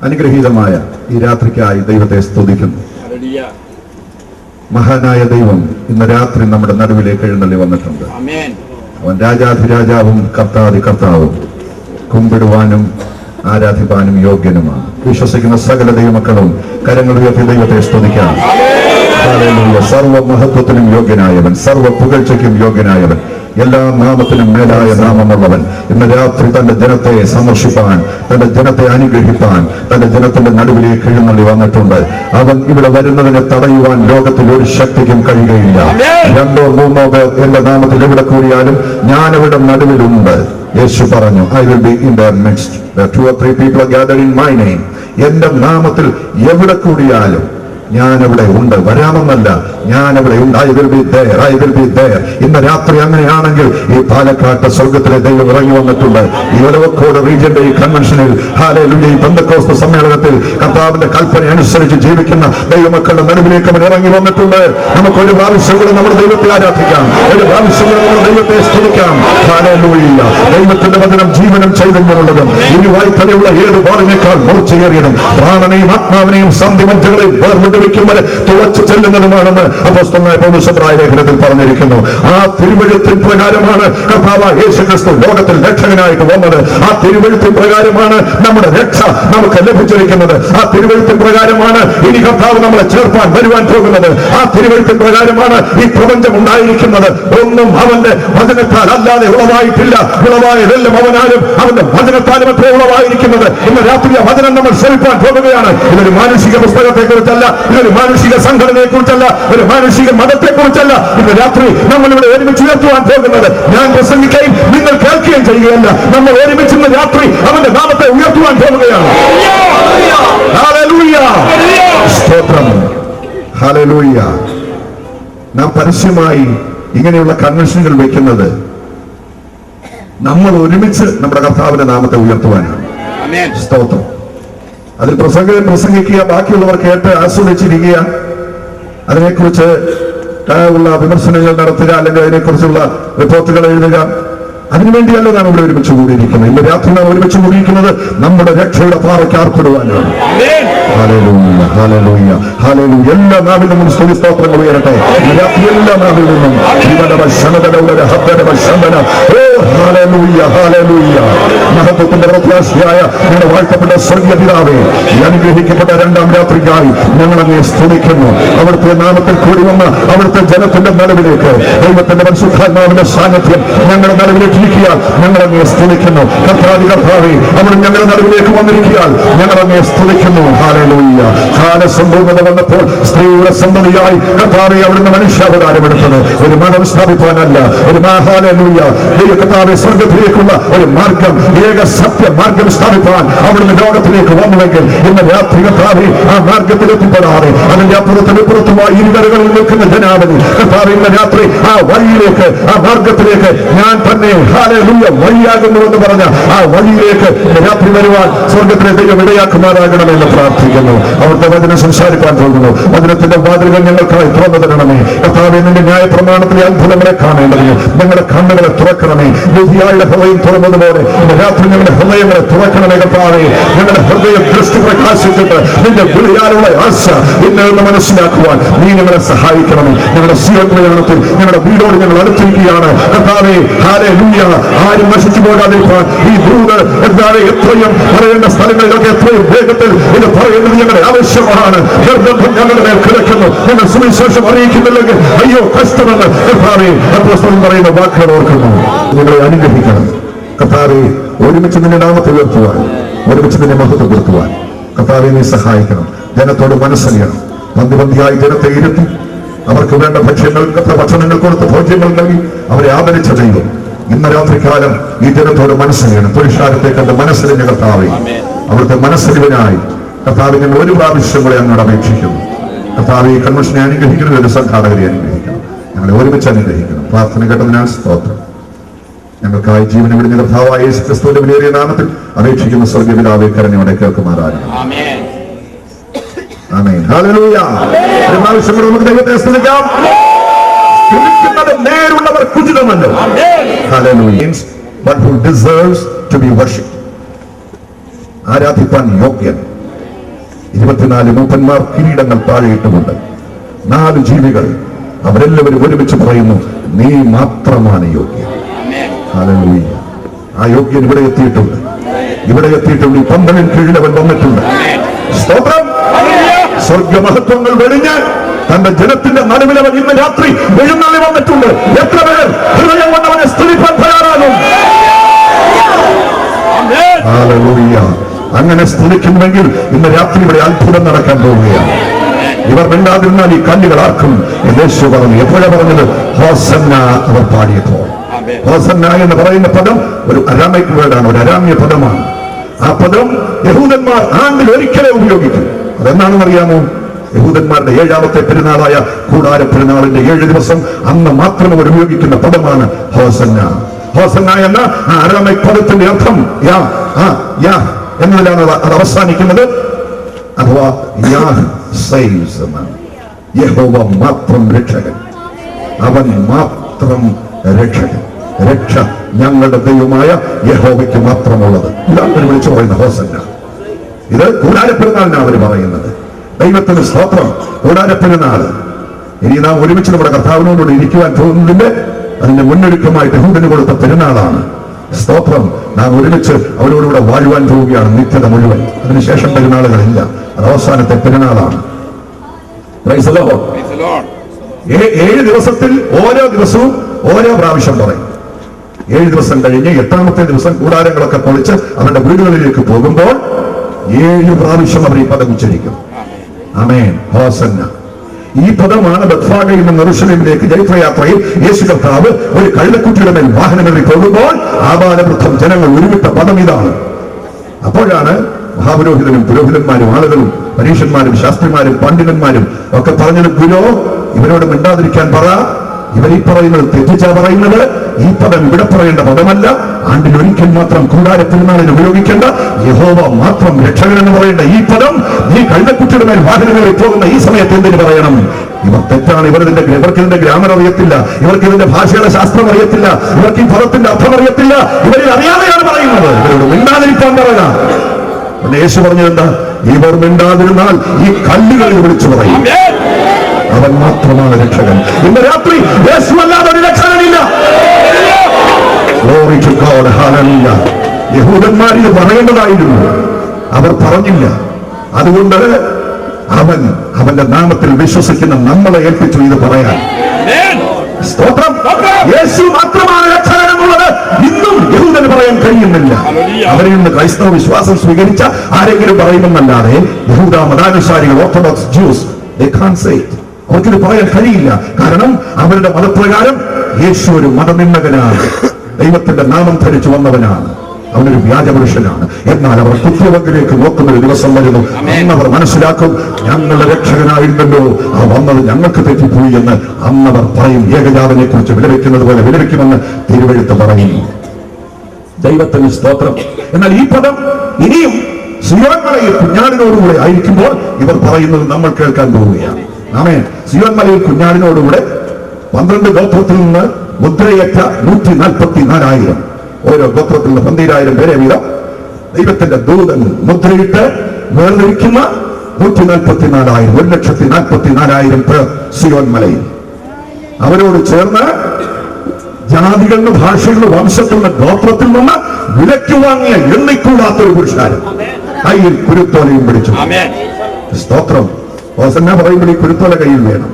അനുഗ്രഹീതമായ ഈ രാത്രിക്കായി ദൈവത്തെ സ്തുതിക്കുന്നു. മഹാനായ ദൈവം ഇന്ന് രാത്രി നമ്മുടെ നടുവിലേക്ക് എഴുന്നള്ളി വന്നിട്ടുണ്ട്. അവൻ രാജാധിരാജാവും കർത്താതി കർത്താവും, കുമ്പിടുവാനും ആരാധിപ്പാനും യോഗ്യനുമാണ്. വിശ്വസിക്കുന്ന സകല ദൈവമക്കളും കരങ്ങൾ ഉയർത്തി ദൈവത്തെ സ്തുതിക്കാം. സർവ മഹത്വത്തിനും യോഗ്യനായവൻ, സർവ പുകഴ്ചയ്ക്കും യോഗ്യനായവൻ, എല്ലാ നാമത്തിനും മേലായ നാമമുള്ളവൻ ഇന്ന് രാത്രി തന്റെ ജനത്തെ സന്ദർശിപ്പാൻ, തന്റെ ജനത്തെ അനുഗ്രഹിപ്പാൻ, തന്റെ ജനത്തിന്റെ നടുവിലേക്ക് എഴുന്നള്ളി വന്നിട്ടുണ്ട്. അവൻ ഇവിടെ വരുന്നതിനെ തടയുവാൻ ലോകത്തിൽ ഒരു ശക്തിക്കും കഴിയുകയില്ല. 2 or 3 പേർ എന്റെ നാമത്തിൽ എവിടെ കൂടിയാലും ഞാൻ അവിടെ നടുവിലുണ്ട്. യേശു പറഞ്ഞു, I will be in their midst. Where 2 or 3 people are gathered in my name. എന്റെ നാമത്തിൽ എവിടെ കൂടിയാലും ഞാൻ അവിടെ ഉണ്ട്. വരാമെന്നല്ല, ഞാൻ അവിടെ ഉണ്ട്. I will be there, I will be there. ഇന്ന് രാത്രി അങ്ങനെയാണെങ്കിൽ ഈ പാലക്കാട്ട് സ്വർഗത്തിലെ ദൈവം ഇറങ്ങി വന്നിട്ടുണ്ട്. ഈ ഒലവക്കോട് റീജിയന്റെ ഈ കൺവെൻഷനിൽ, ഹല്ലേലൂയ, ഈ പെന്തക്കോസ്ത് സമ്മേളനത്തിൽ കർത്താവിന്റെ കൽപ്പന അനുസരിച്ച് ജീവിക്കുന്ന ദൈവമക്കളുടെ നടുവിലേക്ക് അവൻ ഇറങ്ങി വന്നിട്ടുണ്ട്. നമുക്ക് ഒരു പ്രാവശ്യം കൂടെ നമ്മുടെ ദൈവത്തെ ആരാധിക്കാം, ഒരു പ്രാവശ്യം കൂടെ നമ്മുടെ ദൈവത്തെ സ്തുതിക്കാം. ഹല്ലേലൂയ. ദൈവത്തിന്റെ വചനം ജീവനും ചൈതന്യമുള്ളതും ഇനി വായ്ത്തലയുള്ള ഏത് വാളിനേക്കാൾ മൂർച്ചയേറിയതും പ്രാണനെയും ആത്മാവിനെയും സന്ധിമജ്ജകളെയും വേർതിരിക്കും വരെ തുളച്ചു ചെല്ലുന്നതുമാണെന്ന് അപ്പോസ്തലനായ പൗലോസ് എബ്രായ ലേഖനത്തിൽ പറഞ്ഞിരിക്കുന്നു. ആ തിരുവെഴുത്തിൻ പ്രകാരമാണ് കർത്താവായ യേശുക്രിസ്തു ലോകത്തിൽ രക്ഷകനായിട്ട് വന്നത്. ആ തിരുവെഴുത്തിൻ പ്രകാരമാണ് നമ്മുടെ രക്ഷ നമുക്ക് ലഭിച്ചിരിക്കുന്നത്. ആ തിരുവെഴുത്തിൻ പ്രകാരമാണ് ഇനി കർത്താവ് നമ്മളെ ചേർപ്പാൻ വരുവാൻ പോകുന്നത്. ആ തിരുവെഴുത്തിൻ പ്രകാരമാണ് ഈ പ്രപഞ്ചം ഉണ്ടായിരിക്കുന്നത്. ഒന്നും അവന്റെ വചനത്താൽ അല്ലാതെ ഉളവായിട്ടില്ല. ഉളവായതെല്ലാം അവനാലും അവന്റെ വചനത്താലും അത്ര ഉളവായിരിക്കുന്നത്. ഇന്ന് രാത്രി ആ വചനം നമ്മൾ ശ്രമിപ്പാൻ പോകുകയാണ്. ഇതൊരു മാനുഷിക പുസ്തകത്തെ കുറിച്ചല്ല, ഇതൊരു മാനുഷിക സംഘടനയെ കുറിച്ചല്ല, ഒരു മാനുഷിക മതത്തെ കുറിച്ചല്ല. ഇന്ന് രാത്രി നമ്മൾ ഇവിടെ ഒരുമിച്ച് ഉയർത്തുവാൻ പോകുന്നത് ഞാൻ പ്രസംഗിക്കുകയും നിങ്ങൾ കേൾക്കുകയും ചെയ്യുകയല്ല. നമ്മൾ ഒരുമിച്ച് ഇന്ന് രാത്രി അവന്റെ നാമത്തെ ഉയർത്തുവാൻ പോകുകയാണ്. ഹല്ലേലൂയ, സ്തോത്രം, ഹല്ലേലൂയ. നാം പരസ്യമായി ഇങ്ങനെയുള്ള കൺവെൻഷനുകൾ വെക്കുന്നത് നമ്മൾ ഒരുമിച്ച് നമ്മുടെ കർത്താവിന്റെ നാമത്തെ ഉയർത്തുവാനാണ്. സ്തോത്രം. അതിൽ പ്രസംഗിക്കുക, ബാക്കിയുള്ളവർ കേട്ട് ആസ്വദിച്ചിരിക്കുക, അതിനെക്കുറിച്ച് ഉള്ള വിമർശനങ്ങൾ നടത്തുക, അല്ലെങ്കിൽ അതിനെക്കുറിച്ചുള്ള റിപ്പോർട്ടുകൾ എഴുതുക. അതിനുവേണ്ടിയല്ല നാം ഇവിടെ ഒരുമിച്ച് കൂടിയിരിക്കുന്നത്. ഇന്ന് രാത്രി നാം ഒരുമിച്ച് കൂടിയിരിക്കുന്നത് നമ്മുടെ രക്ഷയുടെ പാറയ്ക്ക് ആർപ്പെടുവാനാണ്. Hallelujah, hallelujah, hallelujah. എല്ലാ നാവിൽ നിന്നും സ്തുതി സ്തോത്രങ്ങൾ ഉയരട്ടെ. രാത്രി എല്ലാ നാവിൽ നിന്നും മഹത്വത്തിന്റെ പ്രത്യാശയായ ഞങ്ങളുടെ വാഴ്ത്തപ്പെട്ട സ്വർഗീയ പിതാവേ, ഈ അനുഗ്രഹിക്കപ്പെട്ട 2ാം രാത്രിക്കായി ഞങ്ങൾ അങ്ങേ സ്തുതിക്കുന്നു. അവിടുത്തെ നാമത്തിൽ കൂടി വന്ന അവിടുത്തെ ജനത്തിന്റെ നടുവിലേക്ക് ദൈവത്തിന്റെ പരിശുദ്ധാത്മാവിന്റെ സാന്നിധ്യം ഞങ്ങളുടെ നടുവിലേക്ക് ഇരിക്കാൻ ഞങ്ങൾ അങ്ങേ സ്തുതിക്കുന്നു. കർത്താവേ, കർത്താവേ, അവിടെ ഞങ്ങളുടെ നടുവിലേക്ക് വന്നിരിക്കാൻ ഞങ്ങൾ അങ്ങേ സ്തുതിക്കുന്നു. ഹല്ലേലൂയ. കാലസമ്പൂർണ്ണത വന്നപ്പോൾ സ്ത്രീയുടെ സന്തതിയായി കർത്താവേ അവിടുന്ന് മനുഷ്യാവതാരമെടുത്തത് ഒരു മതം സ്ഥാപിക്കാനല്ല, ഒരു ഹല്ലേലൂയ കർത്താവേ സ്വർഗത്തിലേക്കുള്ള ഒരു മാർഗം, ഏക സത്യ മാർഗം സ്ഥാപിക്കാൻ അവിടുന്ന് ലോകത്തിലേക്ക് വന്നുവെങ്കിൽ ഇന്ന് രാത്രി കർത്താവേ ആ മാർഗത്തിൽ എത്തിപ്പെടാതെ അതിന്റെ അപ്പുറത്തും ഇപ്പുറത്തുമായി ഇരുകരകളിൽ നിൽക്കുന്ന ജനാവലി കർത്താവേ ഇന്ന് രാത്രി ആ വഴിയിലേക്ക്, ആ മാർഗത്തിലേക്ക് ഞാൻ തന്നെ ഹല്ലേലൂയ വഴിയാകുന്നുവെന്ന് പറഞ്ഞ ആ വഴിയിലേക്ക് രാത്രി വരുവാൻ സ്വർഗത്തിലെ ദൈവം ഇടയാക്കുമാറാകണമെന്ന് പ്രാർത്ഥിക്കുന്നു. അവിടുത്തെ വചനം സംസാരിക്കാൻ പോകുന്നു. വചനത്തിന്റെ വാതിലുകൾ ഞങ്ങൾക്കായി തുറന്നു തരണമേ കർത്താവേ. നിന്റെ ന്യായ പ്രമാണത്തിലെ അത്ഭുതങ്ങളെ കാണേണ്ടതിന് ഞങ്ങളുടെ കണ്ണുകളെ തുറക്കണമേ. ബുദ്ധിയായുടെ ഹൃദയം തുറന്നതുപോലെ രാത്രി ഞങ്ങളുടെ ഹൃദയങ്ങളെ തുറക്കണമേ കർത്താവേ. ഞങ്ങളുടെ ഹൃദയം ദൃഷ്ടി പ്രകാശിച്ചിട്ട് നിന്റെ വിളിയാലുള്ള ആശ ഇന്ന് മനസ്സിലാക്കുവാൻ നീ ഞങ്ങളെ സഹായിക്കണമേ. ഞങ്ങളുടെ സിയോൻ പ്രയാണത്തിൽ ഞങ്ങളുടെ വീടോട് ഞങ്ങൾ അടുത്തിരിക്കുകയാണ് കർത്താവേ. ഹല്ലേലൂയ. ആരും നശിച്ചു പോകാതിരിക്കാൻ ഈ ദൂത് എന്താണ് എത്രയും പറയേണ്ട സ്ഥലങ്ങളിലൊക്കെ എത്രയും വേഗത്തിൽ ഇത് പറയേണ്ടത് ഞങ്ങളുടെ ആവശ്യമാണ്. നിർബന്ധം ഞങ്ങളുടെ മേൽ കിടക്കുന്നു. ഞങ്ങൾ സുവിശേഷം അറിയിക്കുന്നില്ലെങ്കിൽ അയ്യോ കഷ്ടമെന്ന് കർത്താവേ അപ്പോസ്തലൻ പറയുന്ന വാക്കുകൾ ഓർക്കുന്നു. നിങ്ങളെ അനുഗ്രഹിക്കണം കർത്താവേ. ഒരുമിച്ച് നിന്റെ നാമത്തെ ഉയർത്തുവാൻ, ഒരുമിച്ച് നിന്റെ മഹത്വപ്പെടുത്തുവാൻ കർത്താവേ നീ സഹായിക്കണം. ജനത്തോട് മനസ്സറിയണം. പന്തിയായി ജനത്തെ ഇരുത്തി അവർക്ക് വേണ്ട ഭക്ഷണങ്ങൾ കൊടുത്ത് ഭോജ്യങ്ങൾ നൽകി അവരെ ആദരിച്ച ദൈവം ഇന്ന് രാത്രികാലം ഈ ജനത്തോട് മനസ്സറിയണം. പുരുഷാരത്തെ കണ്ട് മനസ്സറിഞ്ഞ കർത്താവേ, അവിടുത്തെ മനസ്സറിവിനായി കർത്താവെ ഞങ്ങൾ ഒരു പ്രാവശ്യം കൂടെ അങ്ങോട്ട് അപേക്ഷിക്കുന്നു. കർത്താവെ ഈ കൺവെൻഷനെ അനുഗ്രഹിക്കണം, ഒരു സംഘാടകരെ അനുഗ്രഹിക്കണം, ഞങ്ങളെ ഒരുമിച്ച് അനുഗ്രഹിക്കണം. പ്രാർത്ഥന കേട്ടതിനാൽ സ്തോത്രം. ഞങ്ങൾക്കായി ജീവനെ വിടുന്ന കർത്താവായ യേശു ക്രിസ്തുവിന്റെ വിലയേറിയ നാമത്തിൽ അപേക്ഷിക്കുന്ന സ്വർഗ്ഗ പിതാവേ കരുണയോടെ കേൾക്കുമാറാകണം. ആമേൻ. ഹല്ലേലൂയ. ഒരു പ്രാവശ്യം കൂടെ നമുക്ക് ദൈവത്തെ സ്തുതിക്കാം. സ്തുതിക്കുന്നത് നേരുള്ളവർ ഉചിതമല്ലോ. Hallelujah. But who deserves to be worshipped. ആരാധിപ്പാൻ യോഗ്യൻ. 24 മൂപ്പന്മാർ കിരീടങ്ങൾ താഴെയിട്ടുമുണ്ട്. 4 ജീവികൾ അവരെല്ലാവരും ഒരുമിച്ച് പറയുന്നു, നീ മാത്രമാണ് യോഗ്യൻ. ഹല്ലേലൂയ. ആ യോഗ്യൻ ഇവിടെ എത്തിയിട്ടുണ്ട്. ഈ പന്തലിൻ കീഴിൽ അവൻ വന്നിട്ടുണ്ട്. സ്തോത്രം. സ്വർഗമഹത്വങ്ങൾ വെടിഞ്ഞ് തന്റെ ജനത്തിന്റെ നടുവിൽ അവൻ ഇന്ന് രാത്രി എഴുന്നള്ളി വന്നിട്ടുണ്ട്. എത്ര പേർ ഹൃദയം കൊണ്ട് അവനെ സ്തുതിപ്പാൻ തയ്യാറാകും? ഹല്ലേലൂയ. അങ്ങനെ സ്തുതിക്കുമെങ്കിൽ ഇന്ന് രാത്രി ഇവിടെ അത്ഭുതം നടക്കാൻ പോവുകയാണ്. ഇവർ മിണ്ടാതിരുന്നാൽ ഈ കല്ലുകൾ ആർക്കും. യേശു പറഞ്ഞു. എപ്പോഴാ പറഞ്ഞത്? ഹോസന്ന അവർ പാടിയപ്പോൾ. ഹോസന്ന എന്ന് പറയുന്ന പദം ഒരു അരാമിക് വേർഡാണ്, ഒരു അരാമ്യ പദമാണ്. ആ പദം യഹൂദന്മാർ ആണ്ടിൽ ഒരിക്കലേ ഉപയോഗിക്കും. അതെന്താണെന്ന് അറിയാമോ? യഹൂദന്മാരുടെ 7ാമത്തെ പെരുന്നാളായ കൂടാര പെരുന്നാളിന്റെ 7 ദിവസം അന്ന് മാത്രം അവർ ഉപയോഗിക്കുന്ന പദമാണ് ഹോസന്ന. ഹോസന്ന എന്ന ആ അരാമിക് പദത്തിന്റെ അർത്ഥം യാ എന്നതിലാണ് അത് അവസാനിക്കുന്നത്. അഥവാ യഹോവ മാത്രം രക്ഷകൻ, അവൻ മാത്രം രക്ഷകൻ. രക്ഷ ഞങ്ങളുടെ ദൈവമായ യഹോവയ്ക്ക് മാത്രമുള്ളത്. ഇതാണ് അവർ വിളിച്ചു പറയുന്ന ഹോസന്ന. ഇത് കൂടാരപ്പെരുന്നാളിനാണ് അവർ പറയുന്നത്. ദൈവത്തിന് സ്തോത്രം. കൂടാരപ്പെരുന്നാള് ഇനി നാം ഒരുമിച്ച് നമ്മുടെ കർത്താവിനോടുകൂടി ഇരിക്കുവാൻ പോകുന്നതിന്റെ അതിന്റെ മുന്നൊരുക്കമായിട്ട് യഹൂദന് കൊടുത്ത പെരുന്നാളാണ്. സ്തോത്രം. നാം ഒരുമിച്ച് അവരോടുകൂടെ വാഴുവാൻ പോവുകയാണ് നിത്യത മുഴുവൻ. അതിനുശേഷം പെരുന്നാളുകളില്ല. അത് അവസാനത്തെ പെരുന്നാളാണ്. 7 ദിവസത്തിൽ ഓരോ ദിവസവും ഓരോ പ്രാവശ്യം പറയും. 7 ദിവസം കഴിഞ്ഞ് 8ാമത്തെ ദിവസം കൂടാരങ്ങളൊക്കെ പൊളിച്ച് അവരുടെ വീടുകളിലേക്ക് പോകുമ്പോൾ 7 പ്രാവശ്യം അവർ ഈ പദം ഉച്ചരിക്കും. ആമേൻ. ഹോസന്ന. ഈ പദമാണ് ബത്ഫാഗയിൽ നിന്ന് യെരൂശലേമിലേക്ക് ജൈത്രയാത്രയിൽ യേശു കർത്താവ് ഒരു കഴുതക്കുട്ടിയുടെ മേൽ വാഹനങ്ങളിൽ പോകുമ്പോൾ ആബാലവൃദ്ധം ജനങ്ങൾ ഉരുവിട്ട പദം ഇതാണ്. അപ്പോഴാണ് മഹാപുരോഹിതനും പുരോഹിതന്മാരും ആളുകളും പരീക്ഷന്മാരും ശാസ്ത്രിമാരും പണ്ഡിതന്മാരും ഒക്കെ പറഞ്ഞത്, ഗുരു ഇവരോട് മിണ്ടാതിരിക്കാൻ പറ, ഇവർ ഈ പറയുന്നത് തെറ്റിച്ചാ പറയുന്നത്. ഈ പദം ഇവിടെ പറയേണ്ട പദമല്ല. ആണ്ടിൽ ഒരിക്കൽ മാത്രം കൂടാര പെരുന്നാളിന് ഉപയോഗിക്കേണ്ട യഹോവ മാത്രം രക്ഷകൻ എന്ന് പറയേണ്ട ഈ പദം ഈ കഴുതക്കുട്ടിയുടെ മേൽ വാഹനങ്ങളിൽ പോകുന്ന ഈ സമയത്ത് എന്തിനു പറയണം? ഇവർ തെറ്റാണ്. ഇവർക്ക് ഇതിന്റെ ഗ്രാമർ അറിയത്തില്ല, ഇവർക്ക് ഇതിന്റെ ഭാഷയുടെ ശാസ്ത്രം അറിയത്തില്ല, ഇവർക്ക് ഈ പദത്തിന്റെ അർത്ഥം അറിയത്തില്ല. ഇവരിൽ അറിയാതെയാണ് പറയുന്നത്. ഇവരോട് മിണ്ടാതിരിക്കാൻ പറയുക. യേശു പറഞ്ഞതെന്താ? ഇവർ മിണ്ടാതിരുന്നാൽ ഈ കല്ലുകളിൽ വിളിച്ചു പറയും, അവൻ മാത്രമാണ് രക്ഷകൻ. ഇന്ന് രാത്രി യേശു അല്ലാതെ ഒരു രക്ഷകനില്ല. Glory to God. Hallelujah. യഹൂദന്മാർ ഇത് പറയേണ്ടതായിരുന്നു, അവർ പറഞ്ഞില്ല. അതുകൊണ്ട് അവന്റെ നാമത്തിൽ വിശ്വസിക്കുന്ന നമ്മളെ ഏൽപ്പിച്ചു ഇത് പറയാൻ. സ്തോത്രം. യേശു മാത്രമാണ് രക്ഷകൻ എന്നുള്ളത് ഇന്നും യഹൂദന് പറയാൻ കഴിയുന്നില്ല. അവരിൽ നിന്ന് ക്രൈസ്തവ വിശ്വാസം സ്വീകരിച്ച ആരെങ്കിലും പറയുമെന്നല്ലാതെ യഹൂദ മതാനുസാരികൾ, orthodox Jews, they can't say it. അവർക്കിത് പറയാൻ കഴിയില്ല. കാരണം അവരുടെ മതപ്രകാരം യേശു ഒരു മതനിന്ദകനാണ്, ദൈവത്തിന്റെ നാമം ധരിച്ചു വന്നവനാണ്, അവനൊരു വ്യാജപുരുഷനാണ്. എന്നാൽ അവർ കുറ്റവങ്കിലേക്ക് നോക്കുന്ന ഒരു ദിവസം വരുന്നു. അന്നവർ മനസ്സിലാക്കും, ഞങ്ങളുടെ രക്ഷകനായിരുന്നല്ലോ ആ വന്നത് ഞങ്ങൾക്ക് തെറ്റിപ്പോയി എന്ന് അന്നവർ പറയും. ഏകജാതനെ കുറിച്ച് വിലപിക്കുന്നത് പോലെ വിലപിക്കുമെന്ന് തിരുവെഴുത്ത് പറയുന്നു. ദൈവത്തിന് സ്തോത്രം. എന്നാൽ ഈ പദം ഇനിയും സിയോൻ മലയിൽ കുഞ്ഞാടിനോടുകൂടെ ആയിരിക്കുമ്പോൾ ഇവർ പറയുന്നത് നമ്മൾ കേൾക്കാൻ പോവുകയാണ്. ആമേൻ. സിയോൻ മലയിൽ കുഞ്ഞാടിനോടുകൂടെ 12 ഗോത്രത്തിൽ നിന്ന് മുദ്രയേറ്റ 144,000, ഓരോ ഗോത്രത്തിൽ നിന്ന് 12,000 പേരെ വീതം ദൈവത്തിന്റെ ദൂതൻ മുദ്രയിട്ട് വേർതിരിക്കുന്ന 144,000, 1,44,000 പേർ സിയോൻ മലയിൽ. അവരോട് ചേർന്ന് ജാതികളിൽ, ഭാഷകളിൽ, വംശത്തിൽ നിന്ന്, ഗോത്രത്തിൽ നിന്ന് വിലയ്ക്ക് വാങ്ങിയ എണ്ണിക്കൂടാത്തൊരു പുരുഷാരം കയ്യിൽ കുരുത്തോലയും പിടിച്ചു. സ്തോത്രം. ഹോസന്ന പറയുമ്പോൾ ഈ കുരുത്തോല കയ്യിൽ വേണം.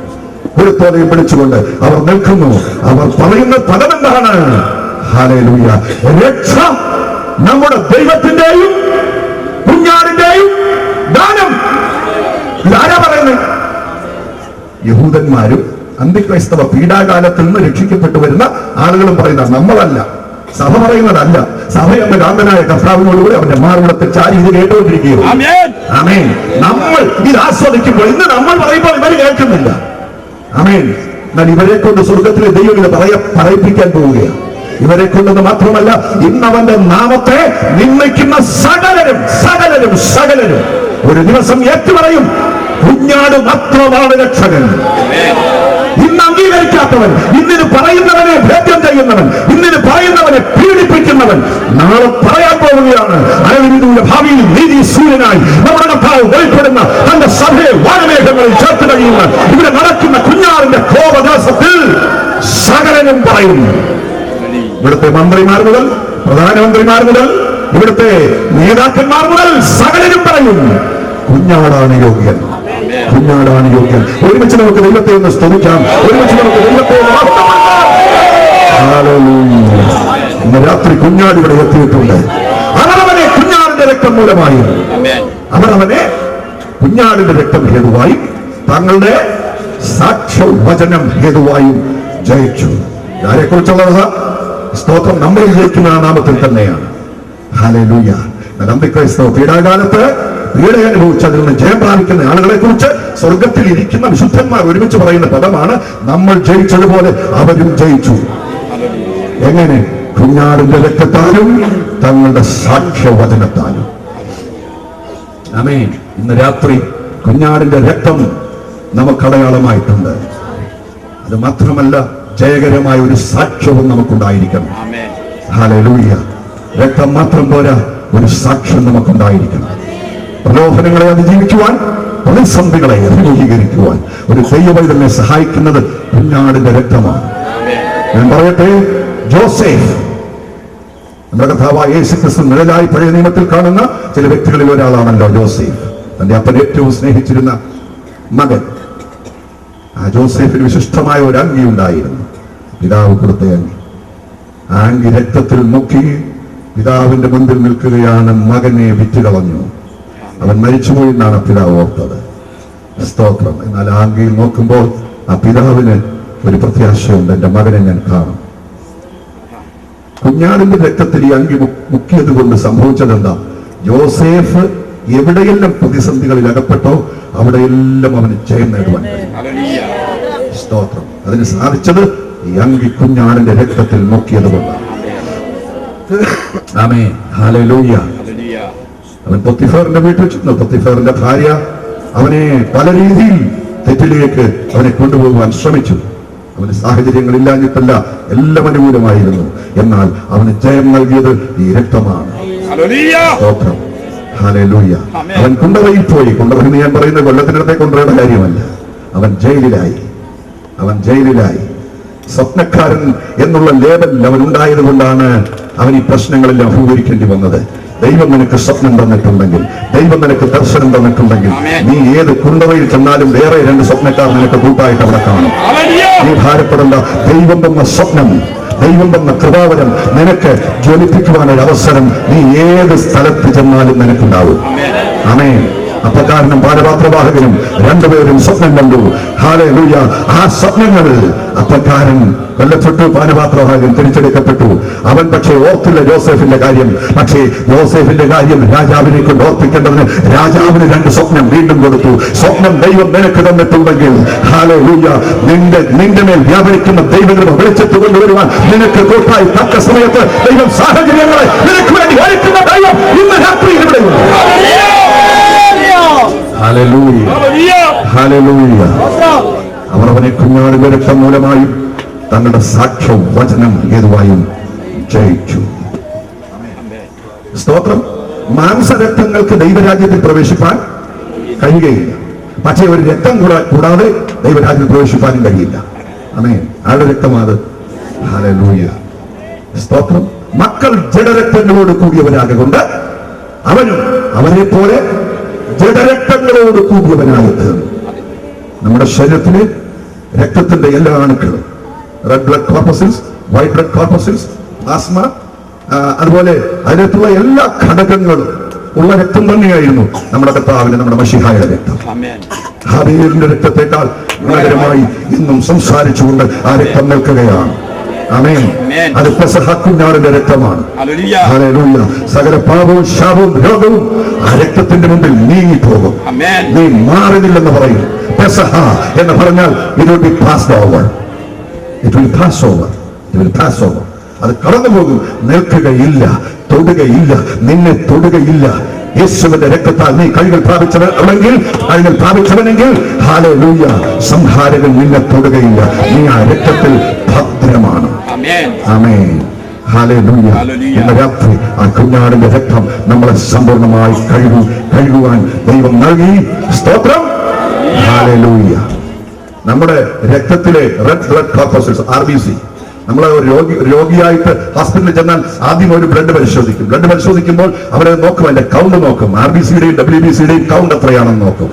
കുരുത്തോലയും പിടിച്ചുകൊണ്ട് അവർ നിൽക്കുന്നു. അവർ പറയുന്ന പദം എന്താണ്? ഹല്ലേലൂയ. രക്ഷ നമ്മുടെ ദൈവത്തിന്റെയും കുഞ്ഞാടിന്റെയും ദാനം. ഇതാരാ പറയുന്നത്? യഹൂദന്മാരും അന്തിക്രൈസ്തവ പീഡാകാലത്തിൽ നിന്ന് രക്ഷിക്കപ്പെട്ടു വരുന്ന ആളുകളും പറയുന്ന, നമ്മളല്ല, സഭ പറയുന്നതല്ല. സഭ എന്ന കാന്തനായ കർത്താവിനോടുകൂടി അവന്റെ മാർവിടത്തിൽ ചാരി ഇത് കേട്ടുകൊണ്ടിരിക്കുകയാണ്. ആമേൻ. നമ്മൾ ഇത് ആസ്വദിക്കുമ്പോൾ ഇന്ന് നമ്മൾ പറയുമ്പോൾ ഇവർ കേൾക്കുന്നില്ല. ആമേൻ. എന്നാൽ ഇവരെ കൊണ്ട് സ്വർഗത്തിലെ ദൈവം ഇത് പറയിപ്പിക്കാൻ പോവുകയാണ്. ഇവരെ കൊണ്ടത് മാത്രമല്ല, ഇന്നവന്റെ നാമത്തെ നിന്ദിക്കുന്ന സകലരും ഒരു ദിവസം ഏറ്റുപറയും, കുഞ്ഞാട് മാത്രമാണ് രക്ഷകൻ. ഇന്ന് അംഗീകരിക്കാത്ത പറയാത്തവൻ, ഇന്നിന് പറയുന്നവനെ ഭേദ്യം ചെയ്യുന്നവൻ, ഇന്നിന് പറയുന്നവനെ പീഡിപ്പിക്കുന്നവൻ നാളെ പറയാൻ പോവുകയാണ്. അനവധിയുടെ ഭാവിയിൽ നീതി സൂര്യനായി നമ്മുടെ കർത്താവ് വെളിപ്പെടുന്ന തന്റെ സഭയെ വാനമേഘങ്ങളിൽ ചേർത്ത് കഴിയുന്ന ഇവിടെ നടക്കുന്ന കുഞ്ഞാറിന്റെ കോപദാസത്തിൽ സകലനും പറയും. ഇവിടുത്തെ മന്ത്രിമാർ മുതൽ പ്രധാനമന്ത്രിമാർ മുതൽ ഇവിടുത്തെ നേതാക്കന്മാർ മുതൽ സകലനും പറയും, കുഞ്ഞാടാണ് യോഗ്യൻ, കുഞ്ഞാടാണ് യോഗ്യൻ. ഒരുമിച്ച് നമുക്ക് ദൈവത്തെ ഒന്ന് സ്തുതിക്കാം, ഒരുമിച്ച് നമുക്ക് ദൈവത്തെ ഇന്ന് രാത്രി കുഞ്ഞാട് ഇവിടെ എത്തിയിട്ടുണ്ട്. അവരവനെ കുഞ്ഞാടിന്റെ രക്തം മൂലമായും അവരവനെ കുഞ്ഞാടിന്റെ രക്തം ഹേതുവായും തങ്ങളുടെ സാക്ഷ്യവചനം ഹേതുവായും ജയിച്ചു. ആരെക്കുറിച്ചുള്ളത്? സ്തോത്രം, നമ്മിൽ ജയിക്കുന്ന ആ നാമത്തിൽ തന്നെയാണ്. ഹല്ലേലൂയ. അന്തിക്രൈസ്തവ പീഡാകാലത്ത് പീഡ അനുഭവിച്ച് അതിൽ നിന്ന് ജയം പ്രാപിക്കുന്ന ആളുകളെ കുറിച്ച് സ്വർഗത്തിൽ ഇരിക്കുന്ന വിശുദ്ധന്മാർ ഒരുമിച്ച് പറയുന്ന പദമാണ്, നമ്മൾ ജയിച്ചതുപോലെ അവരും ജയിച്ചു. എങ്ങനെ? കുഞ്ഞാടിന്റെ രക്തത്താലും തങ്ങളുടെ സാക്ഷ്യവചനത്താലും. ആമേൻ. ഇന്ന് രാത്രി കുഞ്ഞാടിന്റെ രക്തം നമുക്കടയാളമായിട്ടുണ്ട്. അത് മാത്രമല്ല, ജയകരമായ ഒരു സാക്ഷ്യവും നമുക്കുണ്ടായിരിക്കണം. ഹല്ലേലൂയ. രക്തം മാത്രം പോരാ, ഒരു സാക്ഷ്യം നമുക്കുണ്ടായിരിക്കണം. പ്രലോഭനങ്ങളെ അതിജീവിക്കുവാൻ, പ്രതിസന്ധികളെ അഭിമുഖീകരിക്കുവാൻ ഒരു ദൈവവൈതലിനെ സഹായിക്കുന്നത് കുഞ്ഞാടിന്റെ രക്തമാണ്. ഞാൻ പറയട്ടെ, ജോസഫ് നമ്മുടെ കർത്താവായ യേശുക്രിസ്തു നിഴലായി പഴയ നിയമത്തിൽ കാണുന്ന ചില വ്യക്തികളിൽ ഒരാളാണല്ലോ ജോസഫ്. തന്റെ അപ്പൻ ഏറ്റവും സ്നേഹിച്ചിരുന്ന മകൻ. ആ ജോസഫിന് വിശിഷ്ടമായ ഒരു അങ്കി ഉണ്ടായിരുന്നു, പിതാവ് കൊടുത്ത അങ്കി. ആ അങ്കി രക്തത്തിൽ മുക്കി പിതാവിന്റെ മുൻപിൽ നിൽക്കുകയാണ്. മകനെ വിറ്റുകളഞ്ഞു, അവൻ മരിച്ചുപോയി എന്നാണ് പിതാവ് ഓർത്തത്. സ്തോത്രം. എന്നാൽ ആ അങ്കിയിൽ നോക്കുമ്പോൾ ആ പിതാവിന് ഒരു പ്രത്യാശയുണ്ട്, എന്റെ മകനെ ഞാൻ കാണും. കുഞ്ഞാടിന്റെ രക്തത്തിൽ ഈ അങ്കി മുക്കിയത് കൊണ്ട് സംഭവിച്ചത് എന്താ? ജോസഫ് എവിടെയെല്ലാം പ്രതിസന്ധികളിൽ അകപ്പെട്ടോ അവിടെയെല്ലാം അവന് ജയം നേടുവാൻ കഴിയും. സ്തോത്രം. അതിന് സാധിച്ചത് ഈ അങ്കി കുഞ്ഞാടിന്റെ രക്തത്തിൽ മുക്കിയത് കൊണ്ടാണ്. ആമേൻ. ഹല്ലേലൂയ. അവൻ പൊത്തിഫറിന്റെ വീട്ടിൽ ചെന്നു. പൊത്തിഫറിന്റെ ഭാര്യ അവനെ പല രീതിയിൽ തെറ്റിലേക്ക് അവനെ കൊണ്ടുപോകുവാൻ ശ്രമിച്ചു. അവന് സാഹചര്യങ്ങളില്ലാഞ്ഞിട്ടല്ല, എല്ലാം അനുകൂലമായിരുന്നു. എന്നാൽ അവന് ജയം നൽകിയത് ഈ രക്തമാണ്. സ്തോത്രം. ഹല്ലേലൂയ. അവൻ കുണ്ടറയിൽ പോയി. കുണ്ടറയിൽ ഞാൻ പറയുന്നത് കൊല്ലത്തിനടുത്തെ കൊണ്ടുവരേണ്ട കാര്യമല്ല. അവൻ ജയിലിലായി, അവൻ ജയിലിലായി. സ്വപ്നക്കാരൻ എന്നുള്ള ലേബൽ അവൻ ഉണ്ടായത് കൊണ്ടാണ് അവൻ ഈ പ്രശ്നങ്ങളിൽ അഭിമുഖീകരിക്കേണ്ടി വന്നത്. ദൈവം നിനക്ക് സ്വപ്നം തന്നിട്ടുണ്ടെങ്കിൽ, ദൈവം നിനക്ക് ദർശനം തന്നിട്ടുണ്ടെങ്കിൽ, നീ ഏത് കുണ്ടറയിൽ ചെന്നാലും വേറെ രണ്ട് സ്വപ്നക്കാർ നിനക്ക് കൂട്ടായിട്ട് അവിടെ കാണും. നീ ഭാരപ്പെടേണ്ട. ദൈവം തന്ന സ്വപ്നം, ദൈവം തന്ന കൃപാവരം നിനക്ക് ജ്വലിപ്പിക്കുവാനൊരു അവസരം നീ ഏത് സ്ഥലത്ത് ചെന്നാലും നിനക്കുണ്ടാവും. ആമേൻ. അപ്പക്കാരനും പാനപാത്രവാഹകനും രണ്ടുപേരും സ്വപ്നം കണ്ടു. ഹല്ലേലൂയ. ആ സ്വപ്നങ്ങളിൽ അപ്പക്കാരൻ കൊല്ലപ്പെട്ടു, പാനപാത്രവാഹകൻ തിരിച്ചെടുക്കപ്പെട്ടു. അവൻ പക്ഷേ ഓർത്തില്ല ജോസഫിന്റെ കാര്യം. പക്ഷേ ജോസഫിന്റെ കാര്യം രാജാവിനെ കൊണ്ട് ഓർപ്പിക്കേണ്ടതിന് രാജാവിന് രണ്ട് സ്വപ്നം വീണ്ടും കൊടുത്തു. സ്വപ്നം ദൈവം നിനക്ക് തന്നിട്ടുണ്ടെങ്കിൽ, ഹല്ലേലൂയ, നിന്റെ മേൽ വ്യാപരിക്കുന്ന ദൈവകൃപ വെളിച്ചത്ത് കൊണ്ടുവരുവാൻ നിനക്ക് കൂട്ടായി തക്ക സമയത്ത് ദൈവം സാഹചര്യങ്ങളെ നിനക്ക് വേണ്ടി ഒരുക്കുന്ന ദൈവം ഇന്ന് രാത്രി ഇവിടെയുണ്ട്. ഹല്ലേലൂയ. ഹല്ലേലൂയ. അവർ അവനെ കുഞ്ഞാടിന്റെ രക്തം മൂലമായും തങ്ങളുടെ സാക്ഷ്യം വചനം ഹേതുവായും ജയിച്ചു. സ്തോത്രം. മാംസരക്തങ്ങൾക്ക് ദൈവരാജ്യത്തിൽ പ്രവേശിപ്പാൻ കഴിയുകയില്ല. പക്ഷേ ഒരു രക്തം കൂടാതെ ദൈവരാജ്യത്തിൽ പ്രവേശിപ്പാനും കഴിയില്ല. ആമേൻ. ആരുടെ രക്തമാണ്? ഹല്ലേലൂയ. സ്തോത്രം. മക്കൾ ജഡരക്തങ്ങളോട് കൂടിയവരാകൊണ്ട് അവനും അവരെ പോലെ ജഡരക്തങ്ങളോട് കൂടിയവനായി തീർന്നു. നമ്മുടെ ശരീരത്തിലെ രക്തത്തിന്റെ എല്ലാ അണുക്കളും, red blood corpuscles, white blood corpuscles, asthma, അതുപോലെ അതിനകത്തുള്ള എല്ലാ ഘടകങ്ങളും ഉള്ള രക്തം തന്നെയായിരുന്നു നമ്മുടെ കർത്താവിന്റെ, നമ്മുടെ മശിഹായുടെ രക്തം. ഹാബേലിന്റെ രക്തത്തെക്കാൾ മനോഹരമായി ഇന്നും സംസാരിച്ചുകൊണ്ട് ആ രക്തം നിൽക്കുകയാണ്. ആമേൻ. അത് പെസഹ കുഞ്ഞാടിന്റെ രക്തമാണ്. ഹല്ലേലൂയ. സകല പാപവും ശാപവും രോഗവും ആ രക്തത്തിന്റെ മുമ്പിൽ നീങ്ങിപ്പോകും. നീ മാറുന്നില്ലെന്ന് പറയും. പെസഹ എന്ന് പറഞ്ഞാൽ it will be passed over. It will pass over. It will pass over. അത് കടന്നു പോകും. നിൽക്കുകയില്ല, തൊടുകയില്ല, നിന്നെ തൊടുകയില്ല. യേശുവിന്റെ രക്തത്താൽ നീ കഴുകൽ പ്രാപിച്ചവനെങ്കിൽ ഹല്ലേലൂയ, സംഹാരകൻ നിന്നെ തൊടുകയില്ല. നീ ആ രക്തത്തിൽ ഭദ്രമാണ്. ആമേൻ. ഹല്ലേലൂയ. ഇന്ന് രാത്രി ആ കുഞ്ഞാടിന്റെ രക്തം നമ്മളെ സമ്പൂർണ്ണമായി കഴുകുവാൻ ദൈവം നൽകി. സ്തോത്രം. ഹല്ലേലൂയ. നമ്മുടെ രക്തത്തിലെ റെഡ് ബ്ലഡ് കോർപ്പസൽസ്, RBC, നമ്മൾ രോഗിയായിട്ട് ഹോസ്പിറ്റലിൽ ചെന്നാൽ ആദ്യം ഒരു ബ്ലഡ് പരിശോധിക്കുമ്പോൾ അവരെ നോക്കും, അതിന്റെ കൗണ്ട് നോക്കും. RBCയുടെയും WBCയുടെയും കൗണ്ട് എത്രയാണെന്ന് നോക്കും.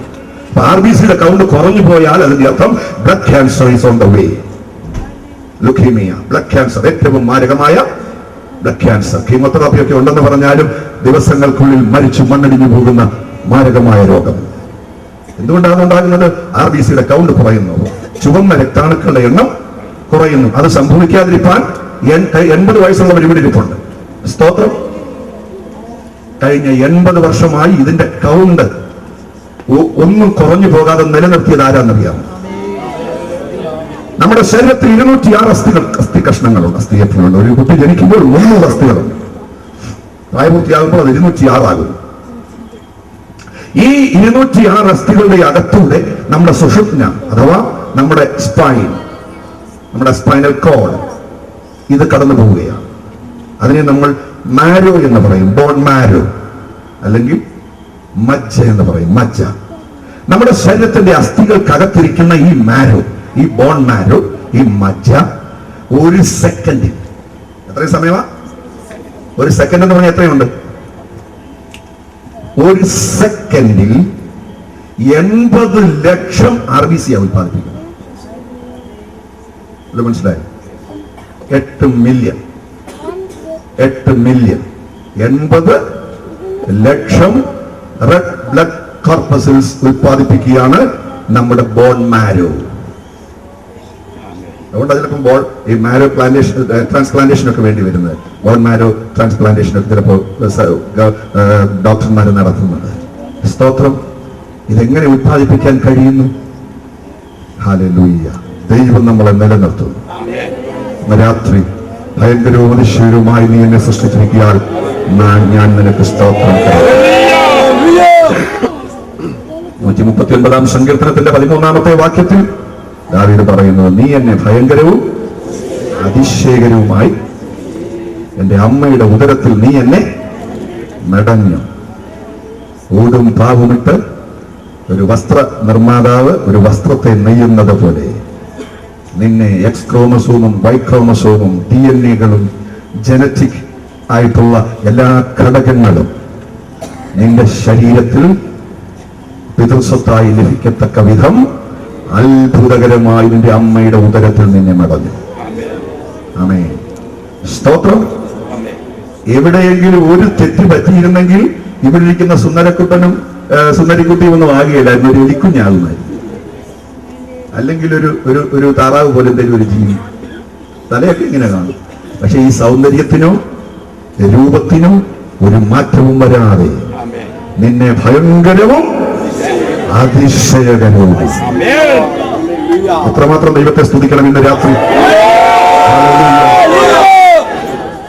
അപ്പൊ RBCയുടെ കൗണ്ട് കുറഞ്ഞു പോയാൽ അതിന്റെ അർത്ഥം blood cancer is on the way. Leukaemia, blood cancer, ഏറ്റവും മാരകമായ ബ്ലഡ് ക്യാൻസർ. കീമോതെറാപ്പി ഒക്കെ ഉണ്ടെന്ന് പറഞ്ഞാലും ദിവസങ്ങൾക്കുള്ളിൽ മരിച്ചു മണ്ണടിഞ്ഞു പോകുന്ന മാരകമായ രോഗം. എന്തുകൊണ്ടാണ് ഉണ്ടാകുന്നത്? RBCയുടെ കൗണ്ട് കുറയുന്നു, ചുവന്ന രക്താണുക്കളുടെ എണ്ണം കുറയുന്നു. അത് സംഭവിക്കാതിരിക്കാൻ 80 വയസ്സുള്ളവർ ഇവിടെ ഇരിപ്പുണ്ട്. സ്തോത്രം. കഴിഞ്ഞ 80 വർഷമായി ഇതിന്റെ കൗണ്ട് ഒന്നും കുറഞ്ഞു പോകാതെ നിലനിർത്തിയത് ആരാന്നറിയാം? നമ്മുടെ ശരീരത്തിൽ 206 അസ്ഥി കഷ്ണങ്ങളുണ്ട്, അസ്ഥികളുണ്ട്. ഒരു കുട്ടി ജനിക്കുമ്പോൾ 300 അസ്ഥികളുണ്ട്. പ്രായപൂർത്തിയാകുമ്പോൾ അത് 206 ആകുന്നു. ഈ 206 അസ്ഥികളുടെ അകത്തൂടെ നമ്മുടെ സുഷുപ്ന അഥവാ നമ്മുടെ സ്പൈനൽ കോഡ് ഇത് കടന്നു പോവുകയാണ്. അതിനെ നമ്മൾ മാരോ എന്ന് പറയും, ബോൺ മാരോ, അല്ലെങ്കിൽ മജ്ജ എന്ന് പറയും, മജ്ജ. നമ്മുടെ ശരീരത്തിന്റെ അസ്ഥികൾക്കകത്തിരിക്കുന്ന ഈ മാരോ, ഈ ബോൺ മാരോ, ഈ മജ്ജ ഒരു സെക്കൻഡിൽ, എത്രയും സമയമാ? ഒരു സെക്കൻഡ് എന്ന് പറഞ്ഞാൽ എത്രയുണ്ട്? ഒരു സെക്കൻഡിൽ 80 ലക്ഷം RBC ഉത്പാദിപ്പിക്കുന്നത്. മനസ്സിലായി? 8 മില്യൺ 80 ലക്ഷം റെഡ് ബ്ലഡ് കോർപ്പസൽസ് ഉത്പാദിപ്പിക്കുകയാണ് നമ്മുടെ ബോൺ മാരോ. അതുകൊണ്ട് അതിനൊപ്പം ഈ മാരോ ട്രാൻസ്പ്ലാന്റേഷൻ ഒക്കെ വേണ്ടി വരുന്നത്, ബോൺ മാരോ ട്രാൻസ്പ്ലാന്റേഷൻ ഒക്കെ ചിലപ്പോൾ ഡോക്ടർമാർ നടത്തുന്നത്. സ്തോത്രം. ഇതെങ്ങനെ ഉത്പാദിപ്പിക്കാൻ കഴിയുന്നു? ഹല്ലേലൂയ. ദൈവം നമ്മളെ നിലനിർത്തുന്നു. രാത്രി ഭയങ്കരവും അതിശയവുമായി നീ എന്നെ സൃഷ്ടിച്ചിരിക്കുകയാൽ ഞാൻ നിനക്ക് സ്തോത്രം. 139 സങ്കീർത്തനത്തിന്റെ 13-ാമത്തെ വാക്യത്തിൽ ദാവീദ് പറയുന്നത്, നീ എന്നെ ഭയങ്കരവും അതിശയകരവുമായി എന്റെ അമ്മയുടെ ഉദരത്തിൽ നീ എന്നെ മെടഞ്ഞു. ഊടും പാവുമിട്ട് ഒരു വസ്ത്ര നിർമ്മാതാവ് ഒരു വസ്ത്രത്തെ നെയ്യുന്നത് പോലെ നിന്നെ X ക്രോമസോമും Y ക്രോമസോമും DNA-കളും ജനറ്റിക് ആയിട്ടുള്ള എല്ലാ ഘടകങ്ങളും നിന്റെ ശരീരത്തിൽ പിതൃസ്വത്തായി ലഭിക്കത്തക്ക വിധം അത്ഭുതകരമായി നിന്റെ അമ്മയുടെ ഉദരത്തിൽ നിന്നെ മെടഞ്ഞു. ആമേൻ. സ്തോത്രം. എവിടെയെങ്കിലും ഒരു തെറ്റ് പറ്റിയിരുന്നെങ്കിൽ ഇവിടെ ഇരിക്കുന്ന സുന്ദരക്കുട്ടനും സുന്ദരിക്കുട്ടിയും ഒന്നും ആകുകയില്ലായിരുന്നു, ഒരു എലിക്കുഞ്ഞാകുമായിരുന്നു. അല്ലെങ്കിൽ ഒരു താറാവ് പോലെ എന്തെങ്കിലും ഒരു ജീവി, തലയൊക്കെ ഇങ്ങനെ കാണും. പക്ഷെ ഈ സൗന്ദര്യത്തിനോ രൂപത്തിനോ ഒരു മാറ്റവും വരാതെ നിന്നെ ഭയങ്കരവും അതിശയകരവും. അത്രമാത്രം ദൈവത്തെ സ്തുതിക്കണം ഇന്ന് രാത്രി.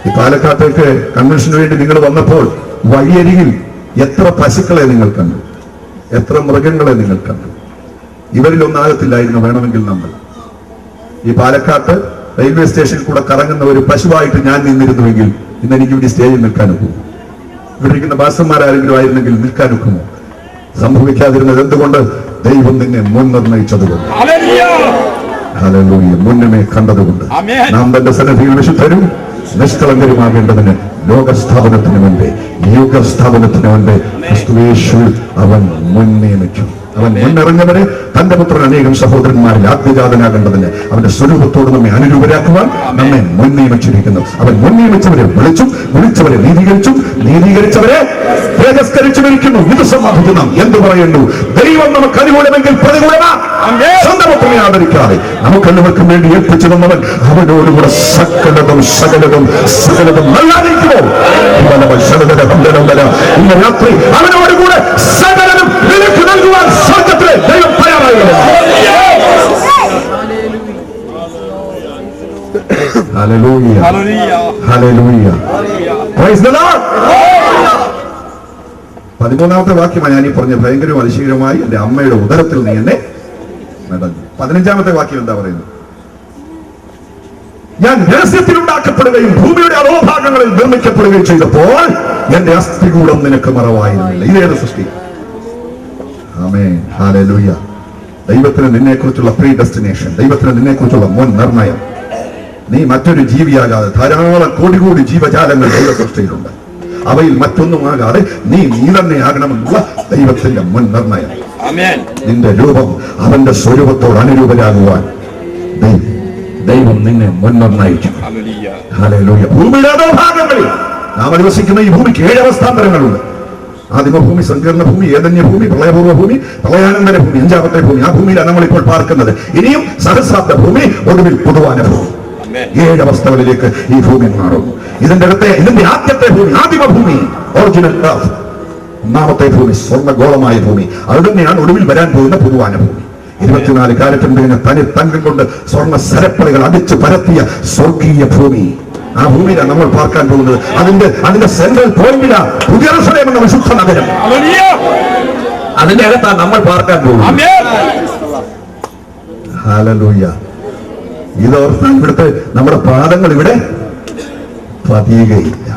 ഈ പാലക്കാട്ടേക്ക് കൺവെൻഷന് വേണ്ടി നിങ്ങൾ വന്നപ്പോൾ വഴിയരികിൽ എത്ര പശുക്കളെ നിങ്ങൾ കണ്ടു, എത്ര മൃഗങ്ങളെ നിങ്ങൾ കണ്ടു. ഇവരിലൊന്നാകത്തില്ലായിരുന്നു വേണമെങ്കിൽ നമ്മൾ ഈ പാലക്കാട്ട് റെയിൽവേ സ്റ്റേഷനിൽ കൂടെ കറങ്ങുന്ന ഒരു പശുവായിട്ട് ഞാൻ നിന്നിരുന്നുവെങ്കിൽ ഇന്ന് എനിക്ക് ഇവിടെ സ്റ്റേജിൽ നിൽക്കാനൊക്കുമോ? ഇവിടെ ഇരിക്കുന്ന ഭാഷന്മാരാരെങ്കിലും ആയിരുന്നെങ്കിൽ നിൽക്കാനൊക്കുമോ? സംഭവിക്കാതിരുന്നത് എന്തുകൊണ്ട്? ദൈവം നിന്നെ മുൻ നിർണയിച്ചതുകൊണ്ട്, ഹല്ലേലൂയ, മുന്നമേ കണ്ടതുകൊണ്ട്. നാം തന്റെ സന്നിധിയിൽ വിശുദ്ധരും നിഷ്കളങ്കരുമാകേണ്ടതിന് ലോകസ്ഥാപനത്തിന് മുൻപേ, യുഗസ്ഥാപനത്തിന് മുൻപേ ക്രിസ്തുയേശുവിൽ അവൻ മുൻ നിയമിച്ചു. അവൻ മുന്നിറങ്ങവരെ തന്റെ പുത്രൻ അനേകം സഹോദരന്മാരിൽ ആദ്യജാതനാകേണ്ടതിന് അവന്റെ സ്വരൂപത്തോട് നമ്മെ അനുരൂപരാക്കുവാൻ നമ്മെ മുൻ നിയമിച്ചിരിക്കുന്നു. അവൻ മുൻ നിയമിച്ചവരെ വിളിച്ചവരെ നീതീകരിച്ചവരെ തേജസ്കരിച്ചുമിരിക്കുന്നു. ഇത് സമാപിക്കണം. എന്ത് പറയുന്നു? ദൈവം നമുക്ക് അനുകൂലമെങ്കിൽ പ്രതികൂലമാ. സ്വന്തം പുത്രനെ ആദരിക്കാതെ നമുക്കെല്ലാവർക്കും വേണ്ടി ഏൽപ്പിച്ചു തന്നവൻ അവനോടുകൂടെ സകലതും നല്ലാതിരിക്കുമോ? ഇന്ന് രാത്രി അവനോടുകൂടെ സകലതും നിനക്ക് നൽകുവാൻ സ്വർഗ്ഗത്തിലെ ദൈവം തയ്യാറായിരുന്നു. 13ാമത്തെ വാക്യമാണ് ഞാൻ ഈ പറഞ്ഞ ഭയങ്കരവും അതിശയകരമായി എന്റെ അമ്മയുടെ ഉദരത്തിൽ നീ എന്നെ നടന്നു. 15ാമത്തെ വാക്യം എന്താ പറയുന്നത്? ഞാൻ രഹസ്യത്തിൽ ഉണ്ടാക്കപ്പെടുകയും ഭൂമിയുടെ അധോഭാഗങ്ങളിൽ നിർമ്മിക്കപ്പെടുകയും ചെയ്തപ്പോൾ എന്റെ അസ്ഥികൂടം നിനക്ക് മറവായിരുന്നില്ല. ഇതേത് സൃഷ്ടി? ആമേൻ, ഹല്ലേലൂയ. ദൈവത്തിന് നിന്നെ കുറിച്ചുള്ള പ്രീ ഡെസ്റ്റിനേഷൻ, ദൈവത്തിന് നിന്നെ കുറിച്ചുള്ള മുൻ നിർണയം. നീ മറ്റൊരു ജീവിയാകാതെ ധാരാളം കോടി കോടി ജീവജാലങ്ങൾ ദൈവ സൃഷ്ടിയിലുണ്ട്. അവയിൽ മറ്റൊന്നുമാകാതെ നീ തന്നെ ആകണമെന്നുള്ള ദൈവത്തിന്റെ മുൻ നിർണയം. നിന്റെ രൂപം അവന്റെ സ്വരൂപത്തോട് അനുരൂപരാകുവാൻ ദൈവം നിന്നെ മുൻ നിർണയിച്ചു. ഹല്ലേലൂയ. ഭൂമിയുടെ അധോഭാഗങ്ങളിൽ നാം അധിവസിക്കുന്ന ഈ ഭൂമിക്ക് 7 അവസ്ഥാന്തരങ്ങളുണ്ട്. ആദിമഭൂമി, സങ്കീർണ ഭൂമി, ഏതന്യ ഭൂമി, പ്രളയപൂർവ്വ ഭൂമി, പ്രളയാനന്തര ഭൂമി, 5ാമത്തെ ഭൂമി. ആ ഭൂമിയിലാണ് നമ്മളിപ്പോൾ പാർക്കുന്നത്. ഇനിയും സഹസ്രാബ്ദ ഭൂമി, ഒടുവിൽ പൊതുവാന ഭൂമി. 7 അവസ്ഥകളിലേക്ക് ഈ ഭൂമി മാറുന്നു. ഇതിന്റെ ആദ്യത്തെ ഭൂമി ആദിമഭൂമി, ഒറിജിനൽ എർത്ത്. 1ാമത്തെ ഭൂമി സ്വർണ്ണഗോളമായ ഭൂമി. അത് തന്നെയാണ് ഒടുവിൽ വരാൻ പോകുന്ന പൊതുവാന ഭൂമി. 24 കാലത്തിന്റെ തനി തങ്കം കൊണ്ട് സ്വർണ്ണ സരപ്പളികൾ അടിച്ചു പരത്തിയ സ്വർഗീയ ഭൂമി. ആ ഭൂമിയിലാണ് നമ്മൾ പാർക്കാൻ പോകുന്നത്. അതിന്റെ സെൻട്രൽ പോയിന്റിലാണ് പുതിയ യെരൂശലേം എന്ന വിശുദ്ധ നഗരം. അതിന്റെ അകത്താണ് നമ്മൾ പാർക്കാൻ പോകുന്നത്. ഹല്ലേലൂയ. ഇതോർത്താൽ ഇവിടുത്തെ നമ്മുടെ പാദങ്ങൾ ഇവിടെ പതിയുകയില്ല.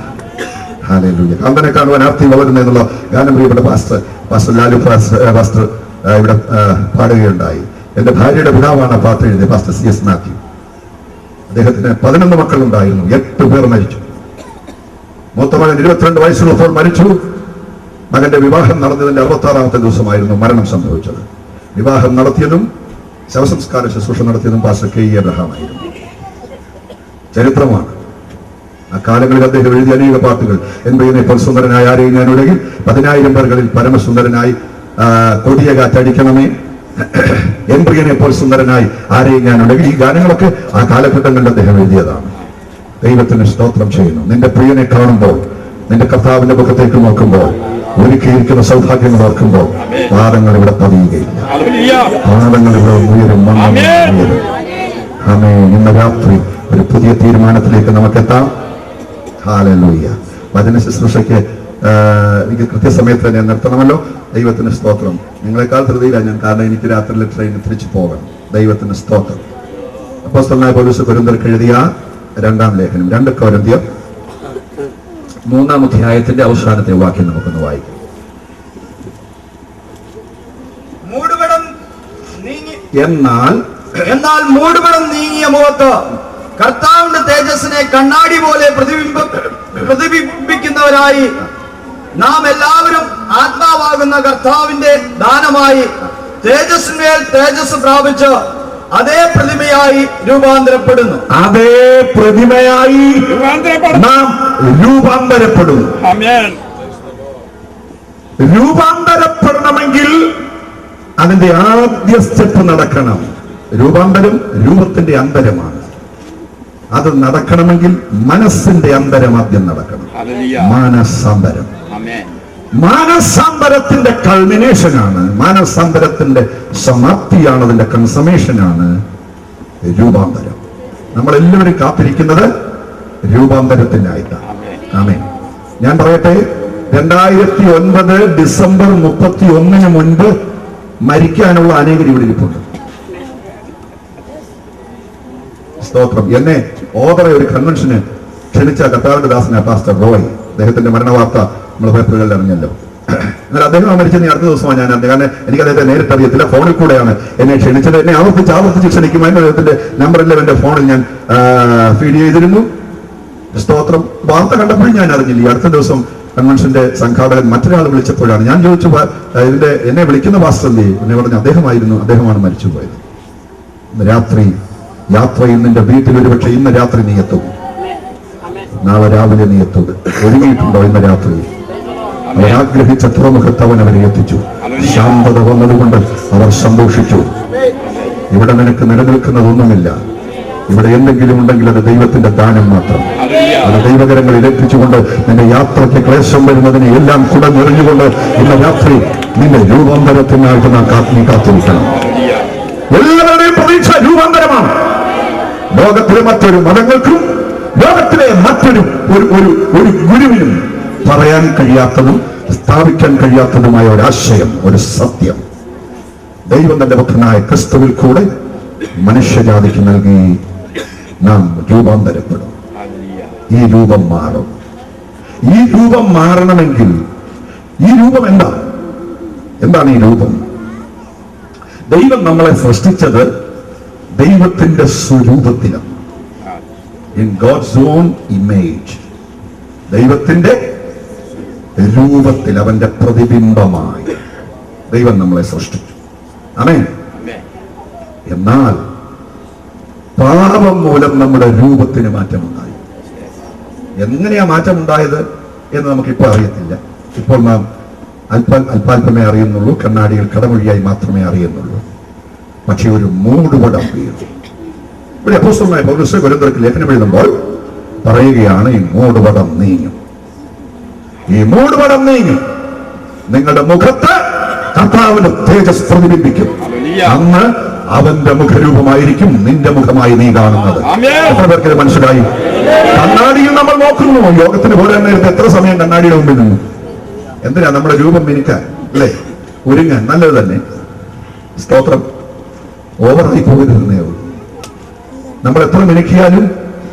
ഹല്ലേലൂയ. കാന്തനെ കാണുവാൻ ആർത്തി വളരുന്നതിനുള്ള ഗാനം പ്രിയപ്പെട്ട പാസ്റ്റർ ലാലു പാസ്റ്റർ ഇവിടെ പാടുകയുണ്ടായി. എന്റെ ഭാര്യയുടെ പിതാവാണ് പാട്ട് എഴുതിയ പാസ്റ്റർ CS മാത്യു. അദ്ദേഹത്തിന് 11 മക്കളുണ്ടായിരുന്നു. 8 പേർ മരിച്ചു. മൂത്ത മകൻ 22 വയസ്സുള്ളപ്പോൾ മരിച്ചു. മകന്റെ വിവാഹം നടന്നതിന്റെ 66ാമത്തെ ദിവസമായിരുന്നു മരണം സംഭവിച്ചത്. വിവാഹം നടത്തിയതും ശവസംസ്കാര ശുശ്രൂഷ നടത്തിയതും പാസ്റ്റർ KE എബ്രഹാം ആയിരുന്നു. ചരിത്രമാണ്. ആ കാലങ്ങളിൽ അദ്ദേഹം എഴുതിയ അനേക പാട്ടുകൾ. എൻപതിനെപ്പോൾ സുന്ദരനായി ആരെയും ഞാൻ ഉലകിൽ 10,000 പേർകളിൽ പരമസുന്ദരനായി കൊടിയ കാറ്റടിക്കണമേ, എൻപ്രിയനെ പോൽ സുന്ദരനായി ആരെയും ഞാൻ ഉണ്ടെങ്കിൽ. ഈ ഗാനങ്ങളൊക്കെ ആ കാലഘട്ടങ്ങളിൽ അദ്ദേഹം എഴുതിയതാണ്. ദൈവത്തിന് സ്തോത്രം ചെയ്യുന്നു. നിന്റെ പ്രിയനെ കാണുമ്പോൾ, നിന്റെ കർത്താവിന്റെ മുഖത്തേക്ക് നോക്കുമ്പോൾ, ഒരുക്കിയിരിക്കുന്ന സൗഭാഗ്യങ്ങൾ ഓർക്കുമ്പോൾ പാദങ്ങൾ ഇവിടെ പതിയുകയില്ല. പാദങ്ങൾ ഇവിടെ ഉയരും. ആമേൻ. ഇന്ന് രാത്രി ഒരു പുതിയ തീരുമാനത്തിലേക്ക് നമുക്കെത്താം. ഹല്ലേലൂയ. വചന ശുശ്രൂഷയ്ക്ക് എനിക്ക് കൃത്യസമയത്ത് ഞാൻ നിർത്തണമല്ലോ. ദൈവത്തിന് സ്തോത്രം. നിങ്ങളെക്കാൾ ധൃതിയിലാണ് ഞാൻ, കാരണം എനിക്ക് രാത്രിയിലെ ട്രെയിനിൽ തിരിച്ചു പോകണം. ദൈവത്തിന് സ്തോത്രം. അപ്പോസ്തലനായ പൗലോസ് കൊരിന്ത്യർക്ക് എഴുതിയ 2-ാം ലേഖനം 2 കൊരിന്ത്യർ 3-ാം അധ്യായത്തിന്റെ അവസാനത്തെ വാക്യം നമുക്കൊന്ന് വായിക്കാം. എന്നാൽ മൂടുപടം നീങ്ങിയ മുഖത്ത് കർത്താവിന്റെ തേജസ്സിനെ കണ്ണാടി പോലെ പ്രതിബിംബിക്കുന്നവരായി നാം എല്ലാവരും ആത്മാവാകുന്ന കർത്താവിന്റെ ദാനമായി തേജസ്സിന്മേൽ തേജസ് പ്രാപിച്ച് അതേ പ്രതിമയായി രൂപാന്തരപ്പെടുന്നു. അതേ പ്രതിമയായി നാം രൂപാന്തരപ്പെടുന്നു. രൂപാന്തരപ്പെടണമെങ്കിൽ അതിന്റെ ആദ്യ സ്റ്റെപ്പ് നടക്കണം. രൂപാന്തരം രൂപത്തിന്റെ അന്തരമാണ്. അത് നടക്കണമെങ്കിൽ മനസ്സിന്റെ അന്തരം ആദ്യം നടക്കണം. മാനസാന്തരം. മാനസാന്തരത്തിന്റെ കൾമിനേഷനാണ്, മാനസാന്തരത്തിന്റെ സമാപ്തിയാണ്, അതിന്റെ കൺസമേഷനാണ് രൂപാന്തരം. നമ്മളെല്ലാവരും കാത്തിരിക്കുന്നത് രൂപാന്തരത്തിനായിട്ടാണ്. ആമേൻ. ഞാൻ പറയട്ടെ, 2009 ഡിസംബർ 31 മുൻപ് മരിക്കാനുള്ള അനേകർ ഇവിടെ ഇരിപ്പുണ്ട്. സ്തോത്രം. എന്നെ ഓതറ ഒരു കൺവെൻഷന് ക്ഷണിച്ച കർത്താവിന്റെ ദാസന പാസ്റ്റർ റോയ്, അദ്ദേഹത്തിന്റെ മരണവാർത്ത നമ്മൾ പേപ്പറുകളിൽ അറിഞ്ഞല്ലോ. എന്നാൽ അദ്ദേഹം മരിച്ചത് അടുത്ത ദിവസമാണ് ഞാൻ അറിഞ്ഞത്. കാരണം എനിക്ക് അദ്ദേഹത്തെ നേരിട്ട് അറിയത്തില്ല, ഫോണിൽ കൂടെയാണ് എന്നെ ക്ഷണിച്ചത്. എന്നെ ആവർത്തിച്ച് ക്ഷണിക്കുമായിരുന്നു. അദ്ദേഹത്തിന്റെ നമ്പറെല്ലാം എന്റെ ഫോണിൽ ഞാൻ ഫീഡ് ചെയ്തിരുന്നു. സ്തോത്രം. വാർത്ത കണ്ടപ്പോഴും ഞാൻ അറിഞ്ഞില്ല. അടുത്ത ദിവസം കൺവെൻഷന്റെ സംഘാടകൻ മറ്റൊരാൾ വിളിച്ചപ്പോഴാണ് ഞാൻ ചോദിച്ചു, ഇതിന്റെ എന്നെ വിളിക്കുന്ന പാസ്റ്റർ എന്ത് ചെയ്യും? എന്നെ പറഞ്ഞു അദ്ദേഹമാണ് മരിച്ചുപോയത്. ഇന്ന് രാത്രി യാത്രയിൽ നിന്റെ വീട്ടിൽ ഒരുപക്ഷെ ഇന്ന് രാത്രി നീ എത്തും, നാളെ രാവിലെ നീ എത്തും. ഒരുങ്ങിയിട്ടുണ്ടോ? ഇന്ന് രാത്രി അവരാഗ്രഹിച്ച തുറമുഖത്ത് അവൻ അവരെ എത്തിച്ചു. ശാന്തത വന്നതുകൊണ്ട് അവർ സന്തോഷിച്ചു. ഇവിടെ നിനക്ക് നിലനിൽക്കുന്നതൊന്നുമില്ല. ഇവിടെ എന്തെങ്കിലും ഉണ്ടെങ്കിൽ അത് ദൈവത്തിന്റെ ദാനം മാത്രം. അത് ദൈവകരങ്ങളിൽ എത്തിച്ചുകൊണ്ട് നിന്റെ യാത്രയ്ക്ക് ക്ലേശം വരുന്നതിനെ എല്ലാം കുടഞ്ഞെറിഞ്ഞുകൊണ്ട് ഇന്ന് രാത്രി നിന്റെ രൂപാന്തരത്തിനായിട്ട് നീ കാത്തിരിക്കണം. എല്ലാവരുടെയും പ്രതീക്ഷ രൂപാന്തരമാണ്. ലോകത്തിലെ മറ്റൊരു മതങ്ങൾക്കും ലോകത്തിലെ മറ്റൊരു ഒരു ഗുരുവിനും പറയാൻ കഴിയാത്തതും സ്ഥാപിക്കാൻ കഴിയാത്തതുമായ ഒരാശയം, ഒരു സത്യം ദൈവം തന്റെ പുത്രനായ ക്രിസ്തുവിൽ കൂടെ മനുഷ്യജാതിക്ക് നൽകി. നാം രൂപാന്തരപ്പെടും. ഈ രൂപം മാറും. ഈ രൂപം മാറണമെങ്കിൽ ഈ രൂപം എന്താണ് ഈ രൂപം? ദൈവം നമ്മളെ സൃഷ്ടിച്ചത് ദൈവത്തിന്റെ സ്വരൂപത്തിലാണ്. ഇൻ ഗോഡ്സ് ഓൺ ഇമേജ്, ദൈവത്തിന്റെ രൂപത്തിൽ, അവന്റെ പ്രതിബിംബമായി ദൈവം നമ്മളെ സൃഷ്ടിച്ചു. ആമേൻ. എന്നാൽ പാപം മൂലം നമ്മുടെ രൂപത്തിന് മാറ്റമുണ്ടായി. എങ്ങനെയാ മാറ്റമുണ്ടായത് എന്ന് നമുക്കിപ്പോൾ അറിയത്തില്ല. ഇപ്പോൾ നാം അല്പാൽപമേ അറിയുന്നുള്ളൂ. കണ്ണാടിയിൽ കടമൊഴിയായി മാത്രമേ അറിയുന്നുള്ളൂ. പക്ഷെ ഒരു മൂടുപടം വീഴും. ഇവിടെ അപ്പോസ്തലനായ പൗലോസ് കൊരിന്ത്യർക്ക് ലേഖനം എഴുതുമ്പോൾ പറയുകയാണ്, ഈ മൂടുപടം നീങ്ങും. ഈ മൂടുപടം നീങ്ങും. നിങ്ങളുടെ മുഖത്ത് കർത്താവിന്റെ തേജസ് പ്രതിബിംബിക്കും. അന്ന് അവന്റെ മുഖരൂപമായിരിക്കും നിന്റെ മുഖമായി നീ കാണുന്നത്. എത്ര പേർക്ക് മനസ്സിലായി? കണ്ണാടിയിൽ നമ്മൾ നോക്കുന്നു. യോഗത്തിന് പോലെ നേരത്തെ എത്ര സമയം കണ്ണാടിയുടെ മുമ്പിൽ നിന്നു? എന്തിനാ? നമ്മുടെ രൂപം മിനുക്കാൻ, അല്ലേ? ഒരുങ്ങാൻ. നല്ലത് തന്നെ. സ്തോത്രം. ഓവറായി പോകരുതെന്നേ ഉള്ളൂ. നമ്മൾ എത്ര മിനുക്കിയാലും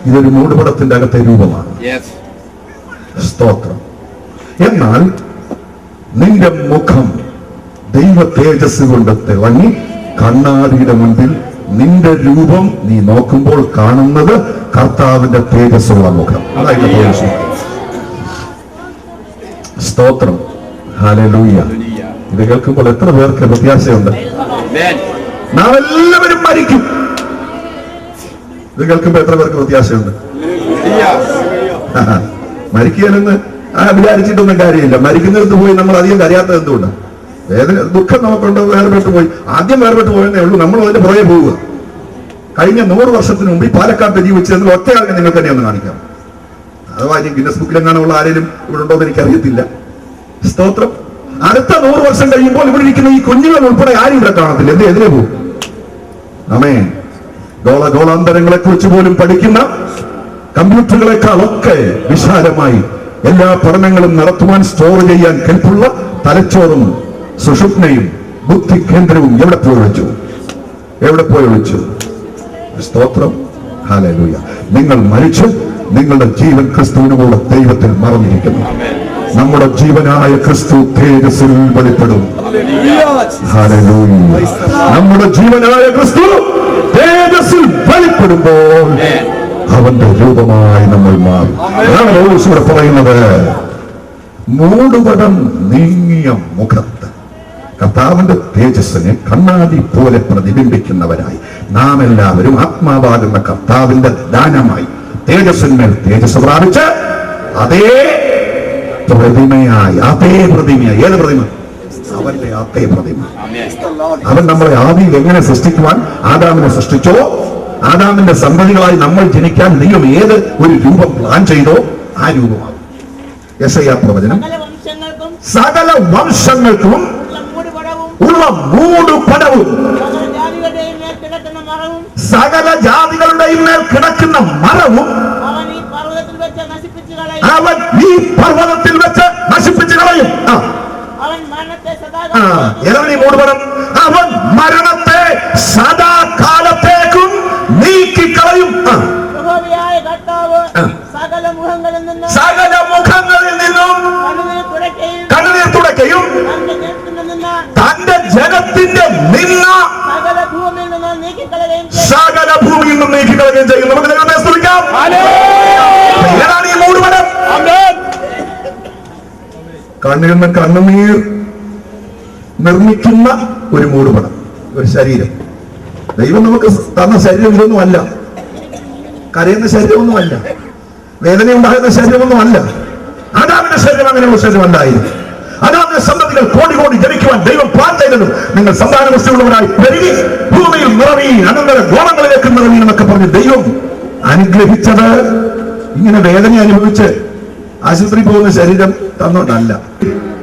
ഇതൊരു മൂടുപടത്തിന്റെ അകത്തെ രൂപമാണ്. സ്തോത്രം. എന്നാൽ നിന്റെ മുഖം ദൈവ തേജസ് കൊണ്ട് തിളങ്ങി കണ്ണാടിയുടെ മുൻപിൽ നിന്റെ രൂപം നീ നോക്കുമ്പോൾ കാണുന്നത് കർത്താവിന്റെ തേജസ്സുള്ള മുഖം. അതായത് സ്തോത്രം. ഹല്ലേലൂയ. ഇത് കേൾക്കുമ്പോൾ എത്ര പേർക്ക് പ്രത്യാശയുണ്ട്? നാം എല്ലാവരും മരിക്കും. ഇത് കേൾക്കുമ്പോൾ എത്ര പേർക്ക് പ്രത്യാശയുണ്ട്? മരിക്കാനെന്ന് വിചാരിച്ചിട്ടൊന്നും കാര്യമില്ല. മരിക്കുന്നിടത്ത് പോയി നമ്മൾ അധികം കരയാത്തത് എന്തുകൊണ്ട്? വേദന, ദുഃഖം നമുക്കുണ്ട്. വേർപെട്ട് പോയി. ആദ്യം വേർപെട്ട് പോയെന്നേ ഉള്ളൂ. നമ്മൾ അതിന്റെ പുറകെ പോവുക. കഴിഞ്ഞ 100 വർഷത്തിന് മുമ്പ് ഈ പാലക്കാട്ട് ജീവിച്ചെന്ന് ഒറ്റയാൾക്ക് നിങ്ങൾക്ക് തന്നെ ഒന്ന് കാണിക്കാം. അഥവാ ഇനി ഗിന്നസ് ബുക്കിലെങ്ങാനുള്ള ആരെങ്കിലും ഇവിടെ ഉണ്ടോ എന്ന് എനിക്കറിയത്തില്ല. സ്തോത്രം. അടുത്ത 100 വർഷം കഴിയുമ്പോൾ ഇവിടെ ഇരിക്കുന്ന ഈ കുഞ്ഞുങ്ങൾ ഉൾപ്പെടെ ആരും ഇവിടെ കാണത്തില്ല. എതിരെ പോകും. ആമേൻ. ഗോളാന്തരങ്ങളെ കുറിച്ച് പോലും പഠിക്കുന്ന കമ്പ്യൂട്ടറുകളെക്കാളൊക്കെ വിശാലമായി എല്ലാ പഠനങ്ങളും നടത്തുവാൻ, സ്റ്റോർ ചെയ്യാൻ കെൽപ്പുള്ള തലച്ചോറും സുഷുപ്നയും ബുദ്ധി കേന്ദ്രവും എവിടെ പോയി ഒളിച്ചു? സ്തോത്രം. ഹല്ലേലൂയ. നിങ്ങൾ മരിച്ചു. നിങ്ങളുടെ ജീവൻ ക്രിസ്തുവിനുള്ള ദൈവത്തിൽ മറഞ്ഞിരിക്കുന്നു. നമ്മുടെ ജീവനായ ക്രിസ്തു തേജസ്സിൽ വെളിപ്പെടും. ഹല്ലേലൂയ. നമ്മുടെ ജീവനായ ക്രിസ്തു തേജസ്സിൽ വെളിപ്പെടുമ്പോൾ അവന്റെ രൂപമായി നമ്മൾ മാറും. അതാണ് പൗലോസ് ഇവിടെ പറയുന്നത്. മൂടുപടം നീങ്ങിയ മുഖത്ത് കർത്താവിന്റെ തേജസ്സിനെ കണ്ണാടി പോലെ പ്രതിബിംബിക്കുന്നവരായി നാം എല്ലാവരും ആത്മാവാകുന്ന കർത്താവിന്റെ ദാനമായി തേജസ്സിന്മേൽ തേജസ് പ്രാപിച്ച് അതേ പ്രതിമയായി, ഏത് പ്രതിമ? അവന്റെ അതേ പ്രതിമ. അവൻ നമ്മളെ ആദിയിൽ എങ്ങനെ സൃഷ്ടിക്കുവാൻ ആദാമിനെ സൃഷ്ടിച്ചോ, ആദാമിന്റെ സന്തതികളായി നമ്മൾ ജനിക്കാൻ ദൈവം ഏത് ഒരു രൂപം പ്ലാൻ ചെയ്തോ ആ രൂപമാകും. യെശയ്യാ പ്രവചനം, സകല വംശങ്ങൾക്കും ഉള്ള മൂടുപടവും സകല ജാതികളുടെയും മേൽ കിടക്കുന്ന മരവും അവൻ ഈ പർവ്വതത്തിൽ വെച്ച് നശിപ്പിച്ചു കളയും. ഏതാണ് ഈ മൂടുപടം? അവൻ മരണത്തെ സദാകാലത്തേക്കും നീക്കിക്കളയും. സകല മുഖങ്ങളിൽ നിന്നും കണ്ണുനീർ തുടയ്ക്കുകയും തന്റെ ജനത്തിന്റെ നിന്ന സകല ഭൂമിയിൽ നിന്നും നീക്കിക്കളയുകയും ചെയ്യും. നമുക്ക് ദൈവത്തെ സ്തുതിക്കാം. ഏതാണ് ഈ മൂടുപടം? കണ്ണിൽ നിന്ന് കണ്ണുനീർ നിർമ്മിക്കുന്ന ഒരു മൂടുപടം, ഒരു ശരീരം. ദൈവം നമുക്ക് തന്ന ശരീരം ഇതൊന്നുമല്ല. കരയുന്ന ശരീരമൊന്നുമല്ല, വേദന ഉണ്ടാകുന്ന ശരീരമൊന്നുമല്ല. ആദാമിന്റെ ശരീരം അങ്ങനെയുള്ള ശരീരമല്ലായിരുന്നു. ആദാമിന്റെ സന്തതികൾ കോടി ജനിക്കുവാൻ ദൈവം പ്ലാൻ ചെയ്തതും നിങ്ങൾ സന്താനവസ്ഥയുള്ളവരായി പെരുകി ഭൂമിയിൽ നിറവി, അനന്തര ഗോളങ്ങളിലേക്ക് നിറവി എന്നൊക്കെ പറഞ്ഞ് ദൈവം അനുഗ്രഹിച്ചത് ഇങ്ങനെ വേദന അനുഭവിച്ച് ആശുപത്രി പോകുന്ന ശരീരം തന്നോണ്ടല്ല.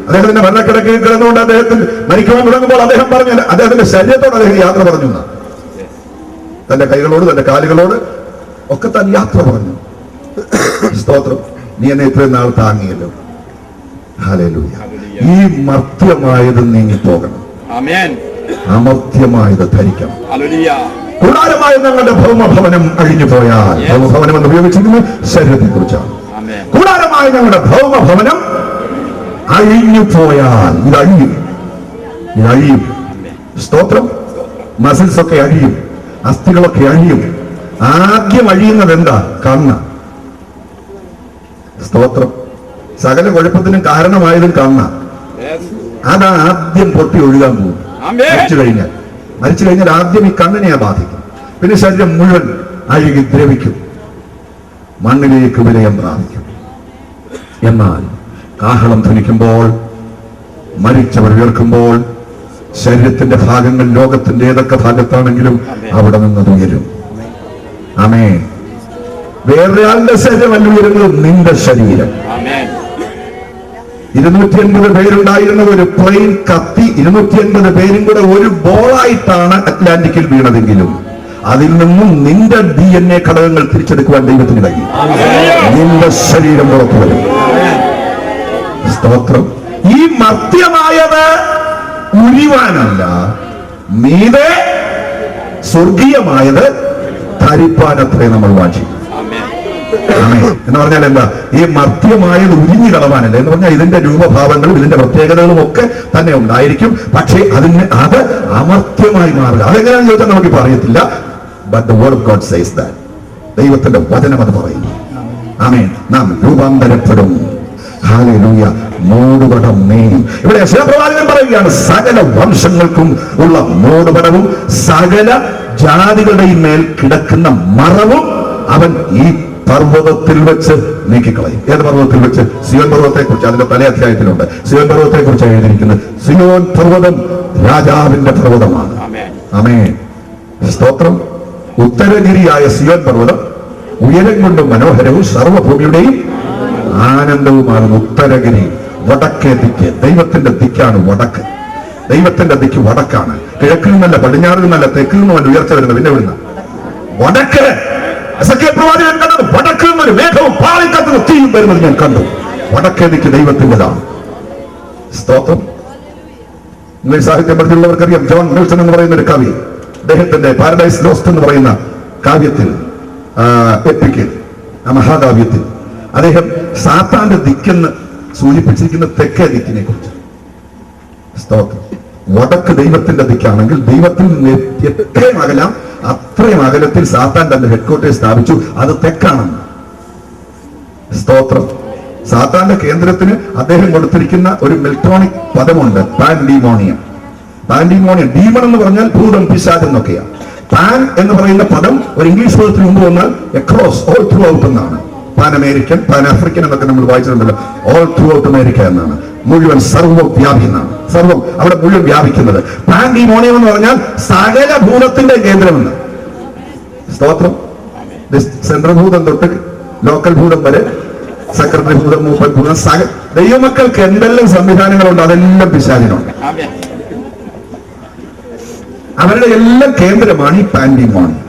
അദ്ദേഹത്തിന്റെ മരണക്കിടക്കയിൽ കിടന്നുകൊണ്ട് അദ്ദേഹത്തിന് മരിക്കുവാൻ തുടങ്ങുമ്പോൾ അദ്ദേഹം പറഞ്ഞു, അദ്ദേഹത്തിന്റെ ശരീരത്തോട് അദ്ദേഹം യാത്ര പറഞ്ഞു. തന്റെ കൈകളോട് തന്റെ കാലുകളോട് ഒക്കെ താൻ യാത്ര പറഞ്ഞു. സ്തോത്രം. നീ എന്നെ ഇത്രയും നാൾ താങ്ങിയല്ലോ. ഹല്ലേലൂയ. ഈ മർത്യമായത് നീങ്ങിപ്പോകണം. അമർത്യമായത് ധരിക്കണം. കൂടാരമായ ഞങ്ങളുടെ ഭൗമഭവനം അഴിഞ്ഞു പോയാൽ, ഭൗമഭവനം എന്ന് ഉപയോഗിച്ചിരിക്കുന്നത് ശരീരത്തെ കുറിച്ചാണ്. കൂടാരമായ ഞങ്ങളുടെ ഭൗമഭവനം അഴിഞ്ഞു പോയാൽ, ഇതഴിയും, ഇതഴിയും. സ്തോത്രം. മസിൽസ് ഒക്കെ അഴിയും, അസ്ഥികളൊക്കെ അഴിയും. ആദ്യം അഴിയുന്നത് എന്താ? കണ്ണ്. സ്തോത്രം. സകല കുഴപ്പത്തിനും കാരണമായതും കണ്ണ. അതാ ആദ്യം പൊട്ടി ഒഴുകാൻ പോകും. മരിച്ചു കഴിഞ്ഞാൽ ആദ്യം ഈ കണ്ണിനെയാ ബാധിക്കും. പിന്നെ ശരീരം മുഴുവൻ അഴുകി ദ്രവിക്കും, മണ്ണിലേക്ക് വിലയം പ്രാപിക്കും. എന്നാൽ കാഹളം ധ്വനിക്കുമ്പോൾ, മരിച്ചവർ ഉയർക്കുമ്പോൾ, ശരീരത്തിന്റെ ഭാഗങ്ങൾ ലോകത്തിന്റെ ഏതൊക്കെ ഭാഗത്താണെങ്കിലും അവിടെ നിന്നത് ഉയരും. ആമേൻ. വേറൊരാളുടെ ശരീരമല്ല ഉയരുന്നത്, നിന്റെ ശരീരം. 250 പേരുണ്ടായിരുന്ന ഒരു പ്ലെയിൻ കത്തി 250 പേരും കൂടെ ഒരു ബോളായിട്ടാണ് അറ്റ്ലാന്റിക്കിൽ വീണതെങ്കിലും അതിൽ നിന്നും നിന്റെ DNA ഘടകങ്ങൾ തിരിച്ചെടുക്കുവാൻ ദൈവത്തിന് കഴിയും. നിന്റെ ശരീരം പുറത്തു വരും. സ്തോത്രം. ഈ മർത്യമായത് ഉരിവാനല്ല, മീതെ സ്വർഗീയമായത് ധരിപ്പാനത്രേ നമ്മൾ വാഞ്ചിക്കും. എന്ന് പറഞ്ഞാൽ എന്താ? ഈ മർത്യമായത് ഉരിഞ്ഞു കളവാനല്ല. എന്ന് പറഞ്ഞാൽ ഇതിന്റെ രൂപഭാവങ്ങളും ഇതിന്റെ പ്രത്യേകതകളും ഒക്കെ തന്നെ ഉണ്ടായിരിക്കും. പക്ഷേ അത് അമർത്യമായി മാറുക. അതെങ്ങനെയാണെന്ന് ചോദിച്ചാൽ നമുക്ക് പറയത്തില്ല. But the word of God says that. ദൈവത്തിന്റെ വചനം അത് പറയുന്നു. ആമേൻ. നാം രൂപാന്തരപ്പെടും. ഹല്ലേലൂയ. മൂടുപടം നീങ്ങി. ഇവിടെ യശയ്യാപ്രവാചകൻ പറയുകയാണ്, സകല വംശങ്ങൾക്കും ഉള്ള മൂടുപടവും സകല ജാതികളുടെയും മേൽ കിടക്കുന്ന മറവും അവൻ ഈ പർവ്വതത്തിൽ വെച്ച് നീക്കിക്കളയും. ഏത് പർവ്വതത്തിൽ വെച്ച്? സിയോൻ പർവ്വതത്തെ കുറിച്ച് അതിന്റെ പല അധ്യായത്തിലുണ്ട്. സിയോൻ പർവ്വതത്തെ കുറിച്ച് എഴുതിയിരിക്കുന്നത്. സിയോൻ പർവ്വതം രാജാവിന്റെ പർവ്വതമാണ്. ആമേൻ. സ്തോത്രം. ഉത്തരഗിരിയായ സിയോൻ പർവ്വതം ഉയരം കൊണ്ടും മനോഹരവും സർവ്വഭൂമിയുടെയും ആനന്ദവുമാണ്. ഉത്തരഗിരി. വടക്കേ ദിക്ക്. ദൈവത്തിന്റെ ദിക്കാണ് വടക്ക്. ദൈവത്തിന്റെ ദിക്ക് വടക്കാണ്. കിഴക്കിൽ നിന്നല്ല, പടിഞ്ഞാറിൽ നിന്നല്ല, തെക്കിൽ നിന്നല്ല ഉയർച്ച വരുന്നത്. പിന്നെ എവിടുന്ന? വടക്ക്. പ്രവാചകൻ കണ്ടത് വടക്കിൽ നിന്നൊരു മേഘവും പാളിക്കത്തുന്ന തീയും വരുന്നത് ഞാൻ കണ്ടു. വടക്കേ ദിക്ക് ദൈവത്തിൻ്റെതാണ്. സ്തോത്രം. ഇംഗ്ലീഷ് സാഹിത്യം പഠിച്ചുള്ളവർക്കറിയാം, ജോൺ മിൽട്ടൺ എന്ന് പറയുന്ന ഒരു കവി, അദ്ദേഹത്തിന്റെ പാരഡൈസ് ലോസ്റ്റ് എന്ന് പറയുന്ന കാവ്യത്തിൽ, എപ്പിക്കിൽ, ആ മഹാകാവ്യത്തിൽ അദ്ദേഹം സാത്താന്റെ ദിക്കെന്ന് സൂചിപ്പിച്ചിരിക്കുന്ന തെക്കേ ദിക്കിനെ കുറിച്ച്. സ്തോത്രം. വടക്ക് ദൈവത്തിന്റെ ദിക്കാണെങ്കിൽ ദൈവത്തിൽ നിന്ന് എത്രയും അകലാം, അത്രയും അകലത്തിൽ സാത്താൻ തന്റെ ഹെഡ്ക്വാർട്ടേഴ്സ് സ്ഥാപിച്ചു. അത് തെക്കാണെന്ന്. സ്തോത്രം. സാത്താന്റെ കേന്ദ്രത്തിന് അദ്ദേഹം കൊടുത്തിരിക്കുന്ന ഒരു മിൽട്ടോണിക് പദമുണ്ട്, പാൻഡീമോണിയം. പാൻഡീമോണിയം, ഡീമൺ എന്ന് പറഞ്ഞാൽ ഭൂതം, പിശാച് എന്നൊക്കെയാണ്. പാൻ എന്ന് പറയുന്ന പദം ഒരു ഇംഗ്ലീഷ് പദത്തിന് മുമ്പ് വന്നാൽ അക്രോസ്, ഓൾ ത്രൂ ഔട്ട് എന്നാണ്. പാൻ അമേരിക്കൻ, പാൻ ആഫ്രിക്കൻ എന്നൊക്കെ നമ്മൾ വായിച്ചിട്ടുണ്ടല്ലോ. ഓൾ ത്രൂ ഔട്ട് അമേരിക്ക എന്നാണ്. മുഴുവൻ, സർവ്വവ്യാപി എന്നാണ്. സർവ്വം അവിടെ മുഴുവൻ വ്യാപിക്കുന്നത്. പാൻഡീമോണിയം എന്ന് പറഞ്ഞാൽ സകല ഭൂതത്തിന്റെ കേന്ദ്രമെന്ന്. സ്തോത്രം. സെൻട്രൽ ഭൂതം തൊട്ട് ലോക്കൽ ഭൂതം വരെ, സെക്രട്ടറി ഭൂതം, മൂപ്പൻ ഭൂതം, ദൈവമക്കൾക്ക് എന്തെല്ലാം സംവിധാനങ്ങളുണ്ട് അതെല്ലാം പിശാചിനുണ്ട്. അവരുടെ എല്ലാം കേന്ദ്രമാണ് ഈ പാൻഡീമോണിയം.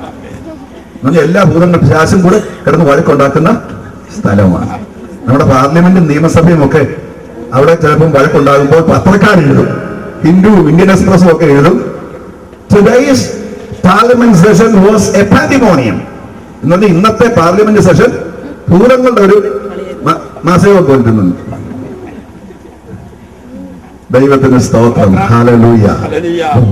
എല്ലാ ഭൂതങ്ങളും പിശാചും കൂടെ കിടന്ന് വഴക്കുണ്ടാക്കുന്ന സ്ഥലമാണ്. നമ്മുടെ പാർലമെന്റും നിയമസഭയും ഒക്കെ അവിടെ ചിലപ്പം വഴക്കുണ്ടാകുമ്പോൾ പത്രക്കാരെഴുതും, ഹിന്ദുവും ഇന്ത്യൻ എക്സ്പ്രസും ഒക്കെ എഴുതും, today's parliament session was a pandemonium. എന്നുവെച്ചാൽ ഇന്നത്തെ പാർലമെന്റ് സെഷൻ ഭൂതങ്ങളുടെ ഒരു മാസയോഗം പോയിട്ടുന്നുണ്ട്. ദൈവത്തിന് സ്തോത്രം. ഹല്ലേലൂയ.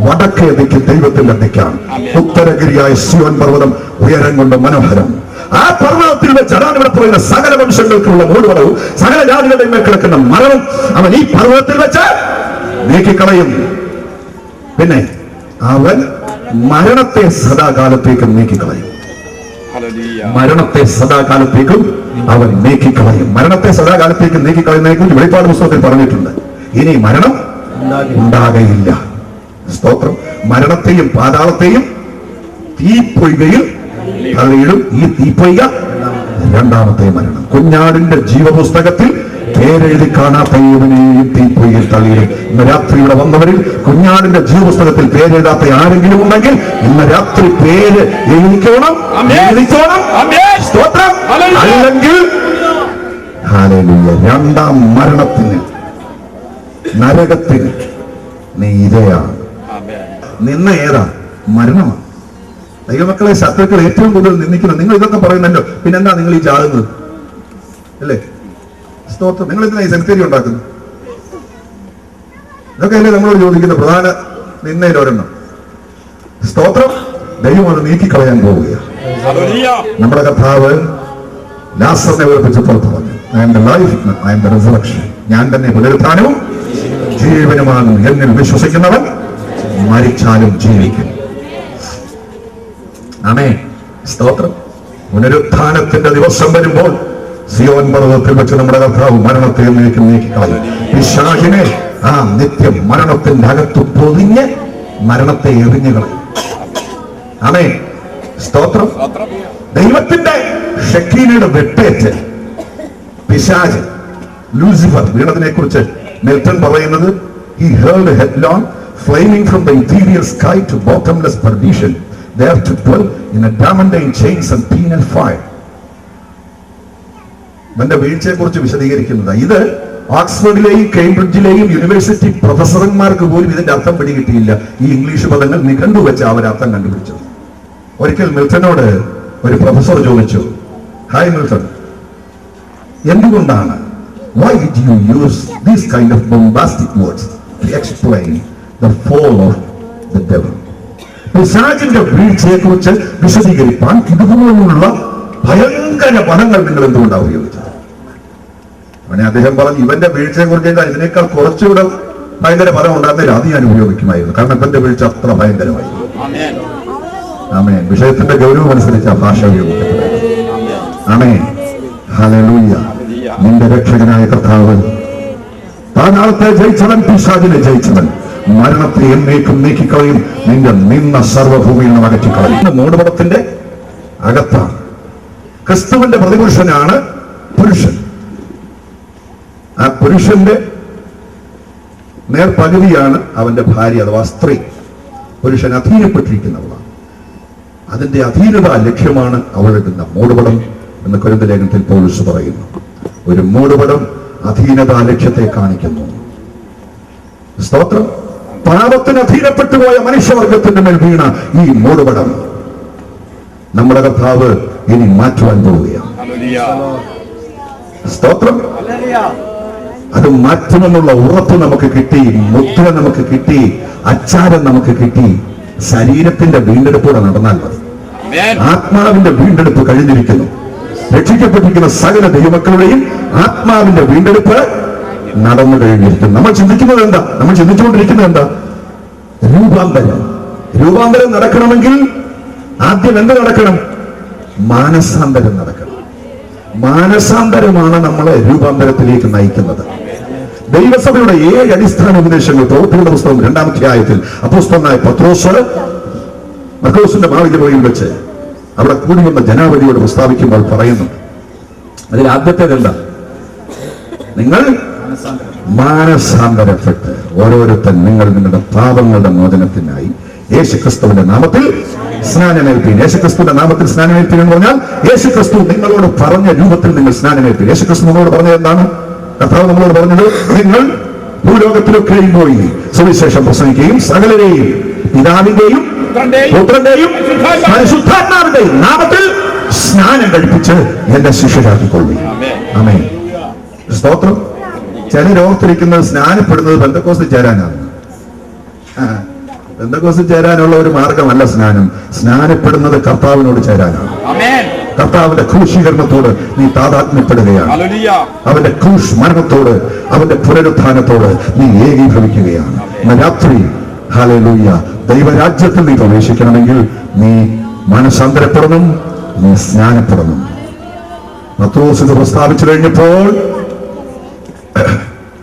വടക്കേ ദിക്ക് ദൈവത്തിന്റെ ദിക്കാണ്. ഉത്തരഗിരിയായ സിയോൻ പർവ്വതം ഉയരം കൊണ്ട് മനോഹരം. ആ പർവ്വതത്തിൽ വെച്ച് അതാണ് ഇവിടെ പറയുന്ന സകല വംശങ്ങൾക്കുള്ള മൂടുപടവും സകല ജാതികളുടെ മേൽ കിടക്കുന്ന മരവും അവൻ ഈ പർവ്വതത്തിൽ വെച്ച് നീക്കിക്കളയും. പിന്നെ അവൻ മരണത്തെ സദാകാലത്തേക്കും നീക്കിക്കളയും. മരണത്തെ സദാകാലത്തേക്കും അവൻ നീക്കിക്കളയും. മരണത്തെ സദാകാലത്തേക്കും നീക്കിക്കളയുന്നതിനെ കുറിച്ച് വെളിപ്പാട് പുസ്തകത്തിൽ പറഞ്ഞിട്ടുണ്ട്. ഇനി മരണം ഉണ്ടാകയില്ല. സ്തോത്രം. മരണത്തെയും പാതാളത്തെയും തീപ്പൊയ്കയിൽ തള്ളിയിടും. ഈ തീപ്പൊയ്ക രണ്ടാമത്തെ മരണം. കുഞ്ഞാടിന്റെ ജീവപുസ്തകത്തിൽ പേരെഴുതി കാണാത്ത ഏവനെയും തീപ്പൊയ്കയിൽ തള്ളിയിടും. ഇന്ന് രാത്രി ഇവിടെ വന്നവരിൽ കുഞ്ഞാടിന്റെ ജീവപുസ്തകത്തിൽ പേരെഴുതാത്ത ആരെങ്കിലും ഉണ്ടെങ്കിൽ ഇന്ന് രാത്രി പേര് എഴുതിക്കോണം. സ്തോത്രം. അല്ലെങ്കിൽ ഹല്ലേലൂയ, രണ്ടാം മരണത്തിന് നരകത്തിന് നീ ഇരയാണ്. നിന്ന ഏതാ? മരണമാണ്. ദൈവമക്കളെ, ശത്രുക്കൾ ഏറ്റവും കൂടുതൽ നിന്ദിക്കുന്നത് നിങ്ങൾ ഇതൊക്കെ പറയുന്നല്ലോ, പിന്നെന്താ നിങ്ങൾ ഈ ചാകുന്നത് അല്ലേ? സ്തോത്രം. നിങ്ങൾ എന്തിനാ ഈ സെമിത്തേരി ഉണ്ടാക്കുന്നത്? ഇതൊക്കെ അല്ലേ നമ്മളോട് ചോദിക്കുന്ന പ്രധാന നിന്നയിൽ ഒരെണ്ണം. സ്തോത്രം. ദൈവം അത് നീക്കിക്കളയാൻ പോവുകയാണ്. നമ്മുടെ കർത്താവ് ലാസറിനെ ഉറപ്പിച്ചപ്പോൾ പറഞ്ഞു, I am the life, I am the resurrection. ഞാൻ തന്നെ പുനരുത്ഥാനവും ജീവനുമാണ്. എന്നിൽ വിശ്വസിക്കുന്നവൻ മരിച്ചാലും ജീവിക്കും. ആമേൻ. സ്തോത്രം. പുനരുത്ഥാനത്തിന്റെ ദിവസം വരുമ്പോൾ സിയോൻ പർവ്വതത്തിൽ വെച്ച് നമ്മുടെ കർത്താവ് മരണത്തെ നീക്കിക്കളയും. പിശാചിനെ ആ നിത്യം മരണത്തിന്റെ അകത്ത് പൊതിഞ്ഞ് മരണത്തെ എറിഞ്ഞു കളയും. ആമേൻ. സ്തോത്രം. ദൈവത്തിന്റെ ഷെക്കീനയുടെ വെട്ടേറ്റ് പിശാച് ലൂസിഫർ വീണതിനെ കുറിച്ച് മിൽട്ടൺ പറയുന്നത്, he hurled headlong, flaming from the interior sky to bottomless perdition, there to dwell in adamantine chains and penal fire. ഇവന്റെ വീഴ്ചയെ കുറിച്ച് വിശദീകരിക്കുന്നത്, ഇത് ഓക്സ്ഫോർഡിലെയും കേംബ്രിഡ്ജിലെയും യൂണിവേഴ്സിറ്റി പ്രൊഫസർമാർക്ക് പോലും ഇതിന്റെ അർത്ഥം പിടികിട്ടിയില്ല. ഈ ഇംഗ്ലീഷ് പദങ്ങൾ നിഘണ്ടു വെച്ച് അവർ അർത്ഥം കണ്ടുപിടിച്ചത്. ഒരിക്കൽ മിൽട്ടനോട് ഒരു പ്രൊഫസർ ചോദിച്ചു, ഹായ് മിൽട്ടൺ, എന്തുകൊണ്ടാണ് why did you use these kind of bombastic words to explain the fall of the devil? പിശാചിന്റെ വീഴ്ചയെ കുറിച്ച് വിശദീകരിക്കാൻ ഇതുപോലുള്ള ഭയങ്കര പദങ്ങൾ നിങ്ങൾ എന്തുകൊണ്ടാണ് ഉപയോഗിച്ചത്? അങ്ങനെ അദ്ദേഹം പറഞ്ഞു, ഇവന്റെ വീഴ്ചയെ കുറിച്ച് ഇതിനേക്കാൾ കുറച്ചുകൂടെ ഭയങ്കര പദം ഉണ്ടാകുന്നില്ല, അത് ഞാൻ ഉപയോഗിക്കുമായിരുന്നു. കാരണം ഇവന്റെ വീഴ്ച അത്ര ഭയങ്കരമായി. ആമേൻ. വിഷയത്തിന്റെ ഗൗരവം അനുസരിച്ച് ആ ഭാഷ ഉപയോഗിക്കപ്പെടുന്നത്. ആമേൻ. ഹല്ലേലൂയ. നിന്റെ രക്ഷകനായ കർത്താവ് പാതാളത്തെ ജയിച്ചവൻ, പിശാചിനെ ജയിച്ചവൻ, മരണത്തെ എന്നേക്കും നീക്കിക്കളയും. നിന്റെ നിന്ന സർവ്വഭൂമിയിൽ നിന്ന് അകറ്റിക്കളയും. മൂടുപടത്തിന്റെ അകത്താണ്. ക്രിസ്തുവിന്റെ പ്രതിപുരുഷനാണ് പുരുഷൻ. ആ പുരുഷന്റെ നേർപകുതിയാണ് അവന്റെ ഭാര്യ അഥവാ സ്ത്രീ. പുരുഷൻ അധീനപ്പെട്ടിരിക്കുന്നവളാണ്. അതിന്റെ അധീനത ലക്ഷ്യമാണ് അവളിടുന്ന മൂടുപടം എന്ന് കൊരിന്ത്യർ ലേഖനത്തിൽ പൗലോസ് പറയുന്നു. ഒരു മൂടുപടം അധീനതാ ലക്ഷ്യത്തെ കാണിക്കുന്നു. സ്തോത്രം. പാപത്തിന് അധീനപ്പെട്ടു പോയ മനുഷ്യവർഗത്തിന്റെ മേൽ വീണ ഈ മൂടുപടം നമ്മുടെ കർത്താവ് ഇനി മാറ്റുവാൻ പോവുകയാണ്. സ്തോത്രം. അത് മാറ്റുമെന്നുള്ള ഉറപ്പ് നമുക്ക് കിട്ടി, മുദ്ര നമുക്ക് കിട്ടി, അച്ചാരം നമുക്ക് കിട്ടി. ശരീരത്തിന്റെ വീണ്ടെടുപ്പോടെ നടന്നാൽ മതി. ആത്മാവിന്റെ വീണ്ടെടുപ്പ് കഴിഞ്ഞിരിക്കുന്നു. രക്ഷിക്കപ്പെട്ടിരിക്കുന്ന സകല ദൈവമക്കളുടെയും ആത്മാവിന്റെ വീണ്ടെടുപ്പ് നടന്നു കഴിഞ്ഞിരിക്കുന്നു. നമ്മൾ ചിന്തിക്കുന്നത് എന്താ? നമ്മൾ ചിന്തിച്ചുകൊണ്ടിരിക്കുന്നത് എന്താ? രൂപാന്തരം. രൂപാന്തരം നടക്കണമെങ്കിൽ ആദ്യം എന്ത് നടക്കണം? മാനസാന്തരം നടക്കണം. മാനസാന്തരമാണ് നമ്മളെ രൂപാന്തരത്തിലേക്ക് നയിക്കുന്നത്. ദൈവസഭയുടെ 7 അടിസ്ഥാന ഉപദേശങ്ങൾ പ്രവൃത്തികളുടെ പുസ്തകം 2-ാം അധ്യായത്തിൽ അപ്പോസ്തലനായ പത്രോസ് മർക്കോസിന്റെ മാളികയിൽ വെച്ച് അവിടെ കൂടി വന്ന ജനാവലിയോട് പ്രസ്താവിക്കുമ്പോൾ പറയുന്നുണ്ട്. അതിൽ ആദ്യത്തേത് എന്താ? നിങ്ങൾ മാനസാന്തരപ്പെട്ട് ഓരോരുത്തൻ നിങ്ങളുടെ പാപങ്ങളുടെ മോചനത്തിനായി യേശുക്രിസ്തുവിന്റെ നാമത്തിൽ സ്നാനമേൽപ്പീൻ. യേശുക്രിസ്തുവിന്റെ നാമത്തിൽ സ്നാനമേൽപ്പീൻ എന്ന് പറഞ്ഞാൽ യേശുക്രിസ്തു നിങ്ങളോട് പറഞ്ഞ രൂപത്തിൽ നിങ്ങൾ സ്നാനമേൽപ്പീൻ. യേശുക്രിസ്തു നമ്മളോട് പറഞ്ഞത് എന്താണ്? കർത്താവ് നമ്മളോട് പറഞ്ഞത്, നിങ്ങൾ ഭൂലോകത്തിലൊക്കെയും പോയി സുവിശേഷം പ്രസംഗിക്കുകയും സകലരെയും പിതാവിന്റെയും പുത്രന്റെയും പരിശുദ്ധാത്മാവിന്റെയും നാമത്തിൽ സ്നാനം കഴിപ്പിച്ച് എന്റെ ശിഷ്യരാക്കിക്കൊള്ളു. ആമേൻ. സ്തോത്രം. ചിലർ ഓർത്തിരിക്കുന്നത് സ്നാനപ്പെടുന്നത് പെന്തക്കോസ്തിൽ ചേരാനാണ്. പെന്തക്കോസ്തിൽ ചേരാനുള്ള ഒരു മാർഗമല്ല സ്നാനം. സ്നാനപ്പെടുന്നത് കർത്താവിനോട് ചേരാനാണ്. കർത്താവിന്റെ ക്രൂശീകരണത്തോട് നീ താതാത്മ്യപ്പെടുകയാണ്. അവന്റെ ക്രൂശ് മരണത്തോട്, അവന്റെ പുനരുത്ഥാനത്തോട് നീ ഏകീഭവിക്കുകയാണ്. ഇന്ന് രാത്രി ഹല്ലേലൂയ, ദൈവരാജ്യത്തിൽ നീ പ്രവേശിക്കണമെങ്കിൽ നീ മനസാന്തരപ്പെടണം, നീ സ്നാനപ്പെടണം. പത്രോസ് ഇത് പ്രസ്താവിച്ചു കഴിഞ്ഞപ്പോൾ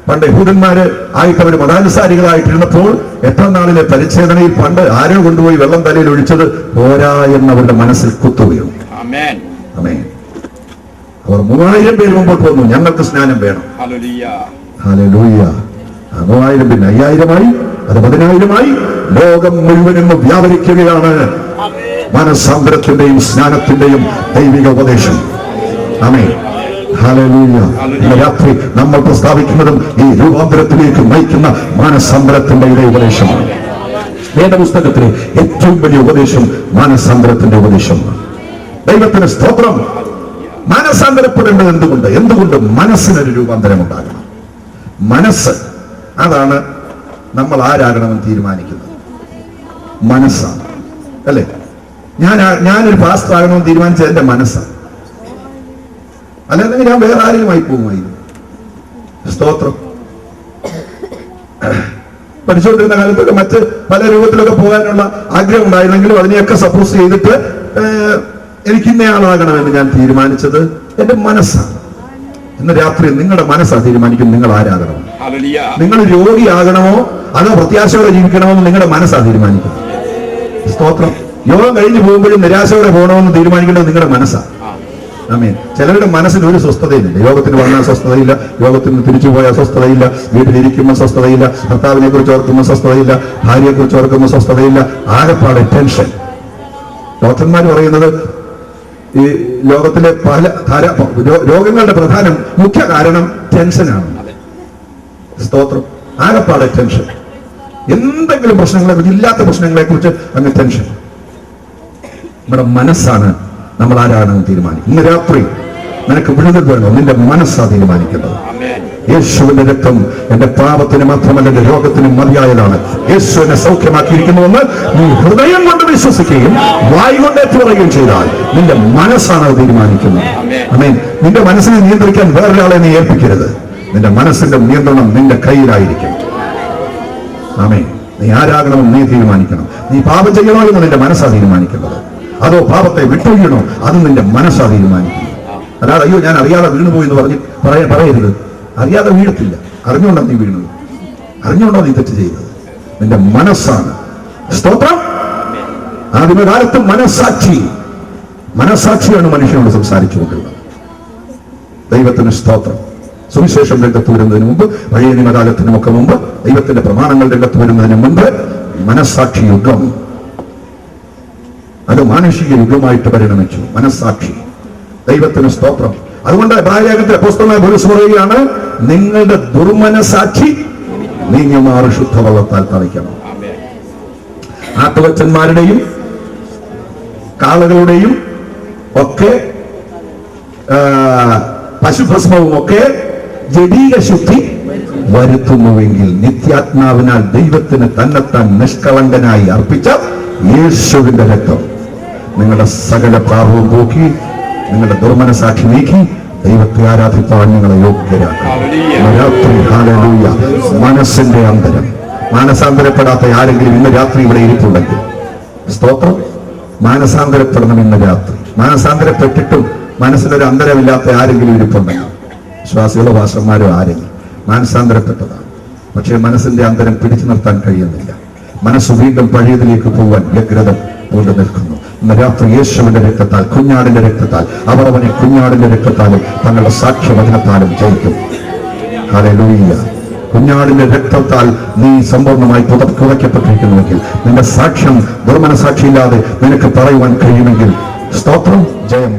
പണ്ട് യഹൂദന്മാര് ആയിട്ട് അവർ മതാനുസാരികളായിട്ടിരുന്നപ്പോൾ 8-ാം നാളിലെ പരിച്ഛേദനയിൽ പണ്ട് ആരോ കൊണ്ടുപോയി വെള്ളം തലയിൽ ഒഴിച്ചത് പോരാ എന്നവരുടെ മനസ്സിൽ കുത്തുകയുള്ളൂ. ആമേൻ. അവർ 3000 പേര് മുമ്പോട്ട് വന്നു, ഞങ്ങൾക്ക് സ്നാനം വേണം. ഹല്ലേലൂയ. 3000 പിന്നെ 5000-ആയി, അത് 10,000-ആയി. ലോകം മുഴുവനും വ്യാപരിക്കുകയാണ് മനസാന്തരത്തിന്റെയും സ്നാനത്തിന്റെയും ദൈവിക ഉപദേശം. ആമേൻ. ഹല്ലേലൂയ. ഇന്ന് രാത്രി നമ്മൾ പ്രസ്താവിക്കുന്നതും ഈ രൂപാന്തരത്തിലേക്ക് നയിക്കുന്ന മാനസാന്തരത്തിന്റെ ഇതേ ഉപദേശമാണ്. വേദപുസ്തകത്തിലെ ഏറ്റവും വലിയ ഉപദേശം മാനസാന്തരത്തിന്റെ ഉപദേശമാണ്. ദൈവത്തിന് സ്തോത്രം. മാനസാന്തരപ്പെടേണ്ടത് എന്തുകൊണ്ട് മനസ്സിനൊരു രൂപാന്തരം ഉണ്ടാകണം. മനസ്സ്, അതാണ് നമ്മൾ ആരാകണമെന്ന് തീരുമാനിക്കുന്നത്. മനസ്സാണ്, അല്ലേ? ഞാനൊരു പാസ്റ്റർ ആകണമെന്ന് തീരുമാനിച്ചത് എന്റെ മനസ്സാണ്. അല്ലെങ്കിൽ ഞാൻ വേറെ ആരെയുമായി പോകുമായിരുന്നു. സ്തോത്രം. പഠിച്ചുകൊണ്ടിരുന്ന കാലത്തൊക്കെ മറ്റ് പല രൂപത്തിലൊക്കെ പോകാനുള്ള ആഗ്രഹം ഉണ്ടായിരുന്നെങ്കിലും അതിനെയൊക്കെ സപ്പോസ് ചെയ്തിട്ട് എനിക്ക് ഇന്നയാളാകണമെന്ന് ഞാൻ തീരുമാനിച്ചത് എന്റെ മനസ്സാണ്. ഇന്ന് രാത്രി നിങ്ങളുടെ മനസ്സാണ് തീരുമാനിക്കും നിങ്ങൾ ആരാകണം. നിങ്ങൾ രോഗിയാകണമോ അതോ പ്രത്യാശയോടെ ജീവിക്കണമോ എന്ന് നിങ്ങളുടെ മനസ്സാണ് തീരുമാനിക്കും. സ്തോത്രം. യോഗം കഴിഞ്ഞു പോകുമ്പോഴും നിരാശയോടെ പോകണമെന്ന് തീരുമാനിക്കേണ്ടത് നിങ്ങളുടെ മനസ്സാണ്. ആമേൻ. ചിലരുടെ മനസ്സിന് ഒരു സ്വസ്ഥതയില്ല. യോഗത്തിന് വന്നാൽ സ്വസ്ഥതയില്ല, യോഗത്തിന് തിരിച്ചു പോയാൽ സ്വസ്ഥതയില്ല, വീട്ടിലിരിക്കുമ്പോൾ സ്വസ്ഥതയില്ല, ഭർത്താവിനെ കുറിച്ച് ഓർക്കുമ്പോൾ സ്വസ്ഥതയില്ല, ഭാര്യയെ കുറിച്ച് ഓർക്കുമ്പോൾ സ്വസ്ഥതയില്ല, ആകെപ്പാടെ ടെൻഷൻ. ഡോക്ടർമാർ പറയുന്നത് ഈ ലോകത്തിലെ പല രോഗങ്ങളുടെ മുഖ്യ കാരണം ടെൻഷനാണ്. സ്തോത്രം. ആകെപ്പാടെ ടെൻഷൻ. എന്തെങ്കിലും പ്രശ്നങ്ങളെ കുറിച്ച്, ഇല്ലാത്ത പ്രശ്നങ്ങളെ കുറിച്ച് അങ്ങ് ടെൻഷൻ. നമ്മുടെ മനസ്സാണ് നമ്മൾ ആരാണെന്ന് തീരുമാനിക്കും. ഇന്ന് രാത്രി നിനക്ക് വിടുതൽ വേണോ? നിന്റെ മനസ്സാ തീരുമാനിക്കുന്നത്. യേശുവിന്റെ രക്തം എന്റെ പാപത്തിന് മാത്രമല്ല എന്റെ രോഗത്തിനും മതിയായതാണ്. യേശു എന്നെ സൗഖ്യമാക്കിയിരിക്കുന്നുവെന്ന് നീ ഹൃദയം കൊണ്ട് വിശ്വസിക്കുകയും വായ് കൊണ്ട് ഏറ്റുപറയുകയും ചെയ്താൽ നിന്റെ മനസ്സാണ് അത് തീരുമാനിക്കുന്നത്. ആമേൻ. നിന്റെ മനസ്സിനെ നിയന്ത്രിക്കാൻ വേറൊരാളെ നീ ഏൽപ്പിക്കരുത്. നിന്റെ മനസ്സിന്റെ നിയന്ത്രണം നിന്റെ കയ്യിലായിരിക്കും. ആമേൻ. നീ ആരാകണമെന്ന് നീ തീരുമാനിക്കണം. നീ പാപം ചെയ്യണോ എന്ന് നിന്റെ മനസ്സാ തീരുമാനിക്കുന്നത്, അതോ പാപത്തെ വിട്ടൊഴിയണോ അത് നിന്റെ മനസ്സാ തീരുമാനിക്കുന്നത്. അല്ലാതെ അയ്യോ ഞാൻ അറിയാതെ വീണുപോയി എന്ന് പറയരുത്. അറിയാതെ വീഴത്തില്ല. അറിഞ്ഞുകൊണ്ടാണ് നീ വീണത്, അറിഞ്ഞുകൊണ്ടാണ് നീ തെറ്റ് ചെയ്തത്. നിന്റെ മനസ്സാണ്. സ്തോത്രം. ആദ്യമകാലത്ത് മനസ്സാക്ഷിയാണ് മനുഷ്യനോട് സംസാരിച്ചുകൊണ്ടിരുന്നത്. ദൈവത്തിന് സ്തോത്രം. സുവിശേഷം രംഗത്ത് വരുന്നതിന് മുമ്പ്, പഴയ നിയമകാലത്തിനും ഒക്കെ മുമ്പ്, ദൈവത്തിന്റെ പ്രമാണങ്ങൾ രംഗത്ത് വരുന്നതിന് മുമ്പ് മനസ്സാക്ഷി യുഗം, അത് മാനുഷിക യുഗമായിട്ട് പരിണമിച്ചു. മനസ്സാക്ഷി. ദൈവത്തിന് സ്തോത്രം. അതുകൊണ്ട് എബ്രായലേഖനത്തിലെ അപ്പോസ്തലനായ പൗലോസ് പറയുകയാണ്, നിങ്ങളുടെ ദുർമനസാക്ഷി നീങ്ങിമാറ് ശുദ്ധവെള്ളത്താൽ തളിക്കണം. ആട്ടുകൊറ്റന്മാരുടെയും കാളകളുടെയും ഒക്കെ പശുഭസ്മവും ഒക്കെ ജഡീക ശുദ്ധി വരുത്തുന്നുവെങ്കിൽ നിത്യാത്മാവിനാൽ ദൈവത്തിന് തന്നെത്താൻ നിഷ്കളങ്കനായി അർപ്പിച്ച യേശുവിന്റെ രക്തം നിങ്ങളുടെ സകല പാപവും പോക്കി നിങ്ങളുടെ ദുർമനസാക്ഷി നീക്കി ദൈവത്തെ ആരാധിപ്പാൻ നിങ്ങളെ യോഗ്യരാക്കണം. രാത്രി ഹല്ലേലൂയ. മനസ്സിന്റെ അന്തരം. മാനസാന്തരപ്പെടാത്ത ആരെങ്കിലും ഇന്ന് രാത്രി ഇവിടെ ഇരിപ്പുണ്ടെങ്കിൽ സ്തോത്രം, മാനസാന്തരപ്പെടണം ഇന്ന് രാത്രി. മാനസാന്തരപ്പെട്ടിട്ടും മനസ്സിലൊരു അന്തരമില്ലാത്ത ആരെങ്കിലും ഇരിപ്പുണ്ടെങ്കിൽ, വിശ്വാസികളോ ഭാഷന്മാരോ ആരെങ്കിലും മാനസാന്തരപ്പെട്ടതാണ്, പക്ഷേ മനസ്സിന്റെ അന്തരം പിടിച്ചു നിർത്താൻ കഴിയുന്നില്ല. മനസ്സ് വീണ്ടും പഴയതിലേക്ക് പോകാൻ വ്യഗ്രത കൊണ്ട് നിൽക്കുന്നു. ഇന്ന് രാത്രി യേശുവിന്റെ രക്തത്താൽ, കുഞ്ഞാടിന്റെ രക്തത്താൽ, അവർ അവനെ കുഞ്ഞാടിന്റെ രക്തത്താലും തങ്ങളുടെ സാക്ഷ്യവചനത്താലും ജയിക്കും. ഹല്ലേലൂയ. കുഞ്ഞാടിന്റെ രക്തത്താൽ നീ സമ്പൂർണ്ണമായി പുതയ്ക്കപ്പെട്ടിരിക്കുന്നുവെങ്കിൽ, നിന്റെ സാക്ഷ്യം ദുർമനസാക്ഷിയില്ലാതെ നിനക്ക് പറയുവാൻ കഴിയുമെങ്കിൽ, സ്തോത്രം, ജയം.